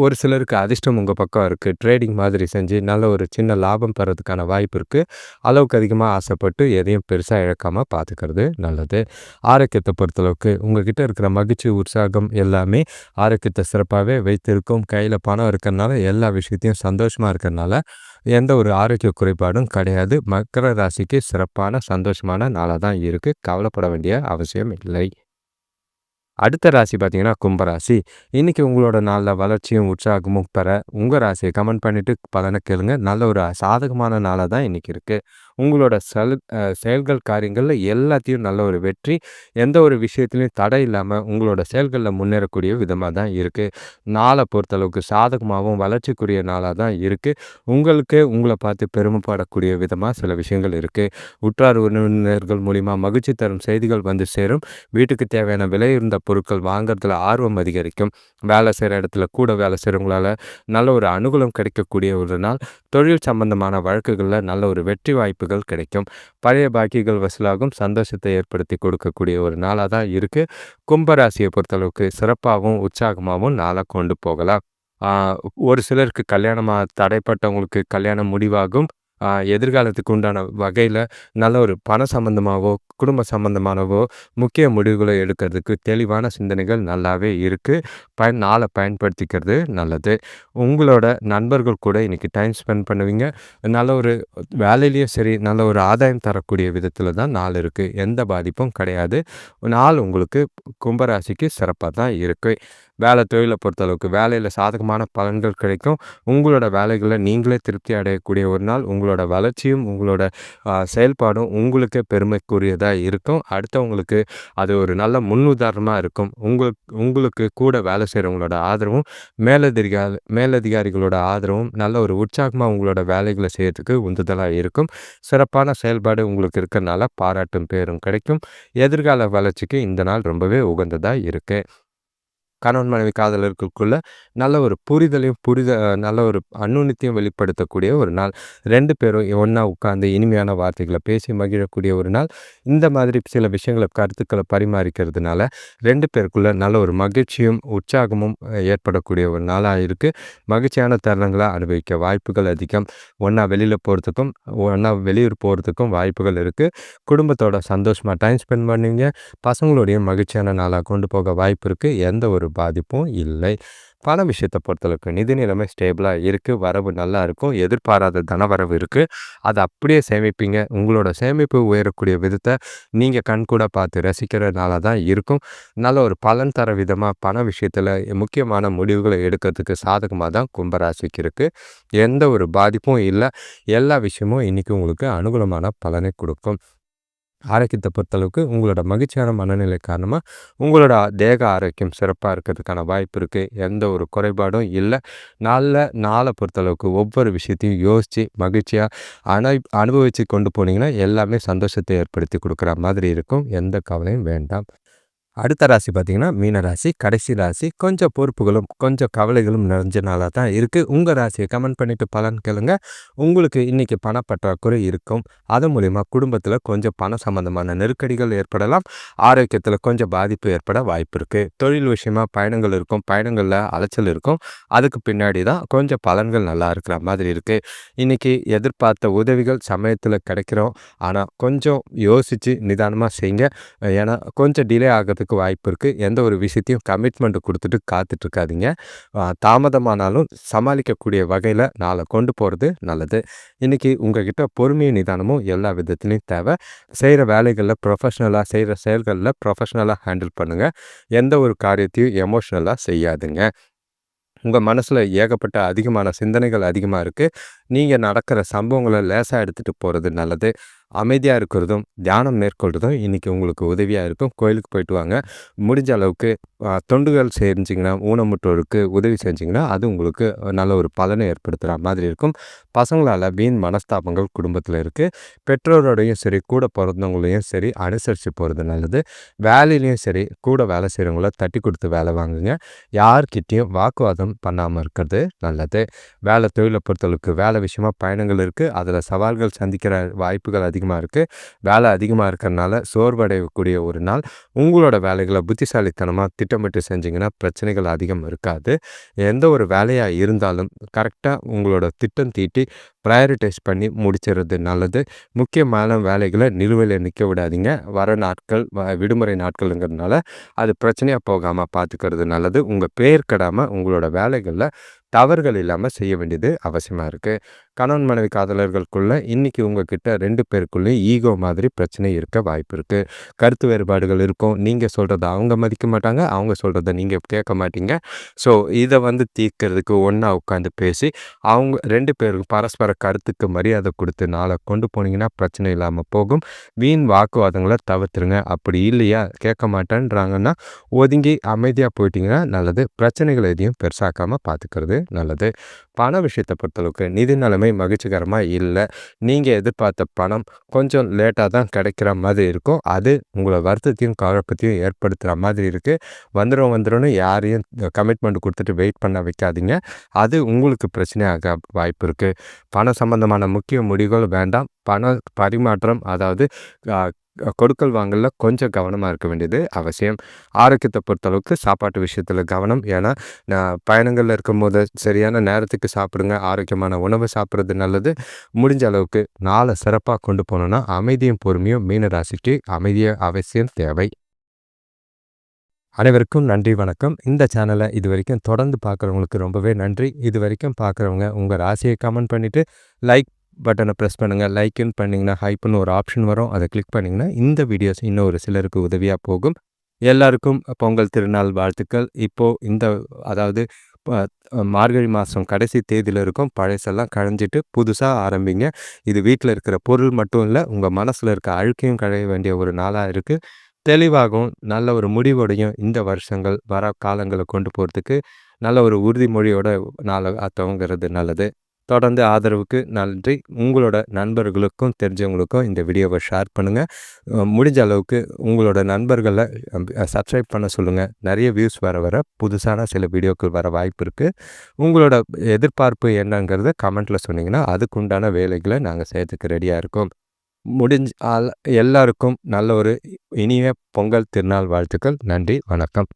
ஒரு சிலருக்கு அதிர்ஷ்டம் உங்கள் பக்கம் இருக்குது. ட்ரேடிங் மாதிரி செஞ்சு நல்ல ஒரு சின்ன லாபம் பெறதுக்கான வாய்ப்பு இருக்குது. அளவுக்கு அதிகமாக ஆசைப்பட்டு எதையும் பெருசாக இழக்காமல் பார்த்துக்கிறது நல்லது. ஆரோக்கியத்தை பொறுத்தளவுக்கு உங்கள்கிட்ட இருக்கிற மகிழ்ச்சி உற்சாகம் எல்லாமே ஆரோக்கியத்தை சிறப்பாகவே வைத்திருக்கும். கையில் பணம் இருக்கிறதுனால எல்லா விஷயத்தையும் சந்தோஷமாக இருக்கிறதுனால எந்த ஒரு ஆரோக்கிய குறைபாடும் கிடையாது. மகர ராசிக்கு சிறப்பான சந்தோஷமான நாளாக தான் இருக்குது. கவலைப்பட வேண்டிய அவசியம் இல்லை. அடுத்த ராசி பார்த்தீங்கன்னா கும்பராசி. இன்றைக்கி உங்களோட நாளில் வளர்ச்சியும் உற்சாகமும் பெற உங்கள் ராசியை கமெண்ட் பண்ணிவிட்டு பலனை கேளுங்க. நல்ல ஒரு சாதகமான நாளாக தான் இன்றைக்கி இருக்குது. உங்களோட செயல்கள் காரியங்களில் எல்லாத்தையும் நல்ல ஒரு வெற்றி, எந்த ஒரு விஷயத்துலையும் தடை இல்லாமல் உங்களோட செயல்களில் முன்னேறக்கூடிய விதமாக தான் இருக்குது. நாளை பொறுத்தளவுக்கு சாதகமாகவும் வளர்ச்சிக்குரிய நாளாக தான் இருக்குது. உங்களுக்கு உங்களை பார்த்து பெருமைப்படக்கூடிய விதமாக சில விஷயங்கள் இருக்குது. உற்றார் உறவினர்கள் மூலிமா மகிழ்ச்சி தரும் செய்திகள் வந்து சேரும். வீட்டுக்கு தேவையான விலை இருந்த பொருட்கள் வாங்குறதுல ஆர்வம் அதிகரிக்கும். வேலை செய்கிற இடத்துல கூட வேலை செய்கிறவங்களால நல்ல ஒரு அனுகூலம் கிடைக்கக்கூடிய ஒரு நாள். தொழில் சம்பந்தமான வழக்குகளில் நல்ல ஒரு வெற்றி வாய்ப்புகள் கிடைக்கும். பழைய பாக்கிகள் வசூலாகும், சந்தோஷத்தை ஏற்படுத்தி கொடுக்கக்கூடிய ஒரு நாளாக தான் இருக்குது. கும்பராசியை பொறுத்தளவுக்கு சிறப்பாகவும் உற்சாகமாகவும் நாளாக கொண்டு போகலாம். ஆ ஒரு சிலருக்கு கல்யாணமா தடைப்பட்டவங்களுக்கு கல்யாணம் முடிவாகும். எதிர்காலத்துக்கு உண்டான வகையில நல்ல ஒரு பண சம்பந்தமாவோ, குடும்ப சம்பந்தமானவோ முக்கிய முடிவுகளை எடுக்கிறதுக்கு தெளிவான சிந்தனைகள் நல்லாவே இருக்கு. நாள பயன்படுத்திக்கிறது நல்லது. உங்களோட நண்பர்கள் கூட இன்னைக்கு டைம் ஸ்பெண்ட் பண்ணுவீங்க. நல்ல ஒரு வேலையிலயும் சரி, நல்ல ஒரு ஆதாயம் தரக்கூடிய விதத்தில தான் நாள் இருக்கு. எந்த பாதிப்பும் கிடையாது. நாள் உங்களுக்கு கும்பராசிக்கு சிறப்பா தான் இருக்கு. தொழில பொறுத்தளவுக்கு வேலையில சாதகமான பலன்கள் கிடைக்கும். உங்களோட வேலைகள்ல நீங்களே திருப்தி அடையக்கூடிய ஒரு நாள். உங்களோட வளர்ச்சியும், உங்களோட செயல்பாடும் உங்களுக்கே பெருமைக்குரியதா இருக்கும். அடுத்தவங்களுக்கு அது ஒரு நல்ல முன்னுதாரணமா இருக்கும். உங்களுக்கு கூட வேலை செய்றவங்களோட ஆதரவும், மேலதிகாரிகளோட ஆதரவும் நல்ல ஒரு உற்சாகமா உங்களோட வேலைகள செய்யறதுக்கு உந்துதலா இருக்கும். சிறப்பான செயல்பாடு உங்களுக்கு இருக்கறனால பாராட்டும் பேரும் கிடைக்கும். எதிர்கால வளர்ச்சிக்கு இந்த நாள் ரொம்பவே உகந்ததா இருக்கு. கணவன் மனைவி காதலர்களுக்குள்ள நல்ல ஒரு புரிதலையும் நல்ல ஒரு அந்யுன்யத்தையும் வெளிப்படுத்தக்கூடிய ஒரு நாள். 2 பேரும் ஒண்ணா உட்கார்ந்து இனிமையான வார்த்தைகள பேசி மகிழக்கூடிய ஒரு நாள். இந்த மாதிரி சில விஷயங்கள கருத்துக்கள பரிமாறிக்கிறதுனால 2 பேருக்குள்ள நல்ல ஒரு மகிழ்ச்சியும், உற்சாகமும் ஏற்படக்கூடிய ஒரு நாளா இருக்கு. மகிழ்ச்சியான தருணங்கள அனுபவிக்க வாய்ப்புகள் அதிகம். ஒண்ணா வெளியில போறதுக்கும், ஒண்ணா வெளியூர் போறதுக்கும் வாய்ப்புகள் இருக்கு. குடும்பத்தோட சந்தோஷமா டைம் ஸ்பெண்ட் பண்ணுவீங்க. பசங்களோடையும் மகிழ்ச்சியான நாளா கொண்டு போக வாய்ப்பு இருக்கு. எந்த ஒரு பாதிப்பும் இல்லை. பண விஷயத்த பொறுத்தளவுக்கு நிதி நிலைமை ஸ்டேபிளா இருக்கு. வரவு நல்லா இருக்கும். எதிர்பாராத தனவரவு இருக்கு. அத அப்படியே சேமிப்பீங்க. உங்களோட சேமிப்பு உயரக்கூடிய விதத்த நீங்க கண்கூடா பார்த்து ரசிக்கிற நாளா தான் இருக்கும். நல்ல ஒரு பலன் தர விதமா பண விஷயத்துல முக்கியமான முடிவுகள எடுக்கிறதுக்கு சாதகமா தான் கும்பராசிக்கு இருக்கு. எந்த ஒரு பாதிப்பும் இல்ல. எல்லா விஷயமும் இன்னைக்கு உங்களுக்கு அனுகூலமான பலனை குடுக்கும். ஆரோக்கியத்த பொறுத்தளவுக்கு உங்களோட மகிழ்ச்சியான மனநிலை காரணமா, உங்களோட தேக ஆரோக்கியம் சிறப்பா இருக்கிறதுக்கான வாய்ப்பு இருக்கு. எந்த ஒரு குறைபாடும் இல்ல. நாள பொறுத்தளவுக்கு ஒவ்வொரு விஷயத்தையும் யோசிச்சு, மகிழ்ச்சியா அனுபவிச்சு கொண்டு போனீங்கன்னா, எல்லாமே சந்தோஷத்தை ஏற்படுத்தி குடுக்குற மாதிரி இருக்கும். எந்த கவலையும் வேண்டாம். அடுத்த ராசி பார்த்தீங்கன்னா, மீன ராசி. கடைசி ராசி. கொஞ்சம் பொறுப்புகளும், கொஞ்சம் கவலைகளும் நிறைஞ்ச நாளா தான் இருக்கு. உங்க ராசிய கமெண்ட் பண்ணிட்டு பலன் கேளுங்க. உங்களுக்கு இன்னைக்கு பணப்பற்றாக்குறை இருக்கும். அதன் மூலியமா குடும்பத்தில கொஞ்சம் பண சம்பந்தமான நெருக்கடிகள் ஏற்படலாம். ஆரோக்கியத்தில கொஞ்சம் பாதிப்பு ஏற்பட வாய்ப்பு இருக்கு. தொழில் விஷயமா பயணங்கள் இருக்கும். பயணங்கள்ல அலைச்சல் இருக்கும். அதுக்கு பின்னாடி தான் கொஞ்சம் பலன்கள் நல்லா இருக்கிற மாதிரி இருக்கு. இன்னைக்கு எதிர்பார்த்த உதவிகள் சமயத்தில கிடைக்கிறோம். ஆனா, கொஞ்சம் யோசிச்சு நிதானமா செய்யுங்க. ஏன்னா, கொஞ்சம் டிலே ஆகுறதுக்கு வாய்ப்பு இருக்கு. எந்த ஒரு விஷயத்தையும் கமிட்மெண்ட் குடுத்துட்டு காத்துட்டு இருக்காதீங்க. தாமதமானாலும் சமாளிக்கக்கூடிய வகையில நாள கொண்டு போறது நல்லது. இன்னைக்கு உங்ககிட்ட பொறுமையும், நிதானமும் எல்லா விதத்திலயும் தேவை. செய்ற வேலைகள்ல செய்ற செயல்கள்ல ப்ரொஃபஷனலா ஹேண்டில் பண்ணுங்க. எந்த ஒரு காரியத்தையும் எமோஷனலா செய்யாதீங்க. உங்க மனசுல ஏகப்பட்ட அதிகமான சிந்தனைகள் அதிகமா இருக்கு. நீங்க நடக்கிற சம்பவங்கள லேசா எடுத்துட்டு போறது நல்லது. அமைதியா இருக்கிறதும், தியானம் மேற்கொள்றதும் இன்னைக்கு உங்களுக்கு உதவியா இருக்கும். கோயிலுக்கு போயிட்டு வாங்க. முடிஞ்ச அளவுக்கு தொண்டுகள் செஞ்சீங்கன்னா, ஊனமுற்றோருக்கு உதவி செஞ்சீங்கன்னா, அது உங்களுக்கு நல்ல ஒரு பலனை ஏற்படுத்துற மாதிரி இருக்கும். பசங்களால வீண் மனஸ்தாபங்கள் குடும்பத்தில இருக்கு. பெற்றோரோடையும் சரி, கூட பொறந்தவங்களையும் சரி அனுசரிச்சு போறது நல்லது. வேலையிலயும் சரி, கூட வேலை செய்றவங்கள தட்டி குடுத்து வேலை வாங்குங்க. யார்கிட்டயும் வாக்குவாதம் பண்ணாம இருக்கிறது நல்லது. தொழில பொறுத்தளவுக்கு வேலை விஷயமா பயணங்கள் இருக்கு. அதில சவால்கள் சந்திக்கிற வாய்ப்புகள் அதிகமா இருக்கு. வேலை அதிகமா இருக்கிறனால சோர்வடையக்கூடிய ஒரு நாள். உங்களோட வேலைகள புத்திசாலித்தனமா திட்டமிட்டு செஞ்சீங்கன்னா, பிரச்சனைகள் அதிகம் இருக்காது. எந்த ஒரு வேலையா இருந்தாலும் கரெக்ட்டா உங்களோட திட்டம் தீட்டி பிரையாரிடைஸ் பண்ணி முடிச்சிறது நல்லது. முக்கியமான வேலைகள நிலுவையில நிக்க விடாதீங்க. வர நாட்கள் விடுமுறை நாட்கள்ங்கிறதுனால, அது பிரச்சனையா போகாம பார்த்துக்கிறது நல்லது. உங்க பெயர் கெடாம உங்களோட வேலைகள்ல தவறுகள் இல்லாம செய்ய வேண்டியது அவசியமா இருக்கு. கணவன் மனைவி காதலர்களுக்குள்ள இன்னைக்கு உங்ககிட்ட 2 பேருக்குள்ளயும் ஈகோ மாதிரி பிரச்சனை இருக்க வாய்ப்பு இருக்கு. கருத்து வேறுபாடுகள் இருக்கும். நீங்க சொல்றத அவங்க மதிக்க மாட்டாங்க. அவங்க சொல்றத நீங்க கேட்க மாட்டீங்க. ஸோ இத தீர்க்கிறதுக்கு ஒண்ணா உட்காந்து பேசி, அவங்க 2 பேரும் பரஸ்பர கருத்துக்கு மரியாதை குடுத்து நாள கொண்டு போனீங்கன்னா, பிரச்சனை இல்லாம போகும். வீண் வாக்குவாதங்கள தவிர்த்துருங்க. அப்படி இல்லையா, கேட்க மாட்டேன்றாங்கன்னா, ஒதுங்கி அமைதியா போயிட்டீங்கன்னா நல்லது. பிரச்சனைகள எதையும் பெருசாக்காம பார்த்துக்கிறது நல்லது. பண விஷயத்த பொறுத்தளவுக்கு நிதி நிலைமை மகிழ்ச்சிகரமா இல்ல. நீங்க எதிர்பார்த்த பணம் கொஞ்சம் லேட்டா தான் கிடைக்கிற மாதிரி இருக்கும். அது உங்கள வருத்தத்தையும், குழப்பத்தையும் ஏற்படுத்துற மாதிரி இருக்கு. வந்துரும்னு யாரையும் கமிட்மெண்ட் குடுத்துட்டு வெயிட் பண்ண வைக்காதீங்க. அது உங்களுக்கு பிரச்சனையாக வாய்ப்பு இருக்கு. பணம் சம்பந்தமான முக்கிய முடிவுகள் வேண்டாம். பண பரிமாற்றம், அதாவது அ கொடுக்கல் வாங்கல்ல கொஞ்சம் கவனமாக இருக்க வேண்டியது அவசியம். ஆரோக்கியத்தை பொறுத்தளவுக்கு சாப்பாட்டு விஷயத்தில் கவனம். ஏன்னா பயணங்களில் இருக்கும்போது சரியான நேரத்துக்கு சாப்பிடுங்க. ஆரோக்கியமான உணவு சாப்பிட்றது நல்லது. முடிஞ்ச அளவுக்கு நாளை சிறப்பாக கொண்டு போகணுன்னா அமைதியும் பொறுமையும் மீன ராசிக்கு அமைதியாக அவசியம் தேவை. அனைவருக்கும் நன்றி, வணக்கம். இந்த சேனலை இது வரைக்கும் தொடர்ந்து பார்க்குறவங்களுக்கு ரொம்பவே நன்றி. இது வரைக்கும் பார்க்குறவங்க உங்கள் ராசியை கமெண்ட் பண்ணிவிட்டு லைக் பட்டனை ப்ரெஸ் பண்ணுங்கள். லைக்குன்னு பண்ணிங்கன்னா ஹைப்புன்னு ஒரு ஆப்ஷன் வரும். அதை கிளிக் பண்ணிங்கன்னா இந்த வீடியோஸ் இன்னும் ஒரு சிலருக்கு உதவியாக போகும். எல்லாருக்கும் பொங்கல் திருநாள் வாழ்த்துக்கள். இப்போது அதாவது மார்கழி மாதம் கடைசி தேதியில் இருக்கும். பழசெல்லாம் கழிஞ்சிட்டு புதுசாக ஆரம்பிங்க. இது வீட்டில் இருக்கிற பொருள் மட்டும் இல்லை, உங்கள் மனசில் இருக்க அழுக்கையும் களைய வேண்டிய ஒரு நாளாக இருக்குது. தெளிவாகவும் நல்ல ஒரு முடிவோடையும் இந்த வருஷங்கள் வர காலங்களை கொண்டு போகிறதுக்கு நல்ல ஒரு உறுதிமொழியோட நாளை துவங்கிறது நல்லது. தொடர்ந்து ஆதரவுக்கு நன்றி. உங்களோட நண்பர்களுக்கும் தெரிஞ்சவங்களுக்கும் இந்த வீடியோவை ஷேர் பண்ணுங்கள். முடிஞ்ச அளவுக்கு உங்களோட நண்பர்களை சப்ஸ்கிரைப் பண்ண சொல்லுங்கள். நிறைய வியூஸ் வர புதுசான சில வீடியோக்கள் வர வாய்ப்பு இருக்குது. உங்களோட எதிர்பார்ப்பு என்னங்கிறத கமெண்ட்டில் சொன்னீங்கன்னா அதுக்குண்டான வேலைகளை நாங்கள் செய்யறதுக்கு ரெடியாக இருக்கோம். எல்லாருக்கும் நல்ல ஒரு இனிய பொங்கல் திருநாள் வாழ்த்துக்கள். நன்றி, வணக்கம்.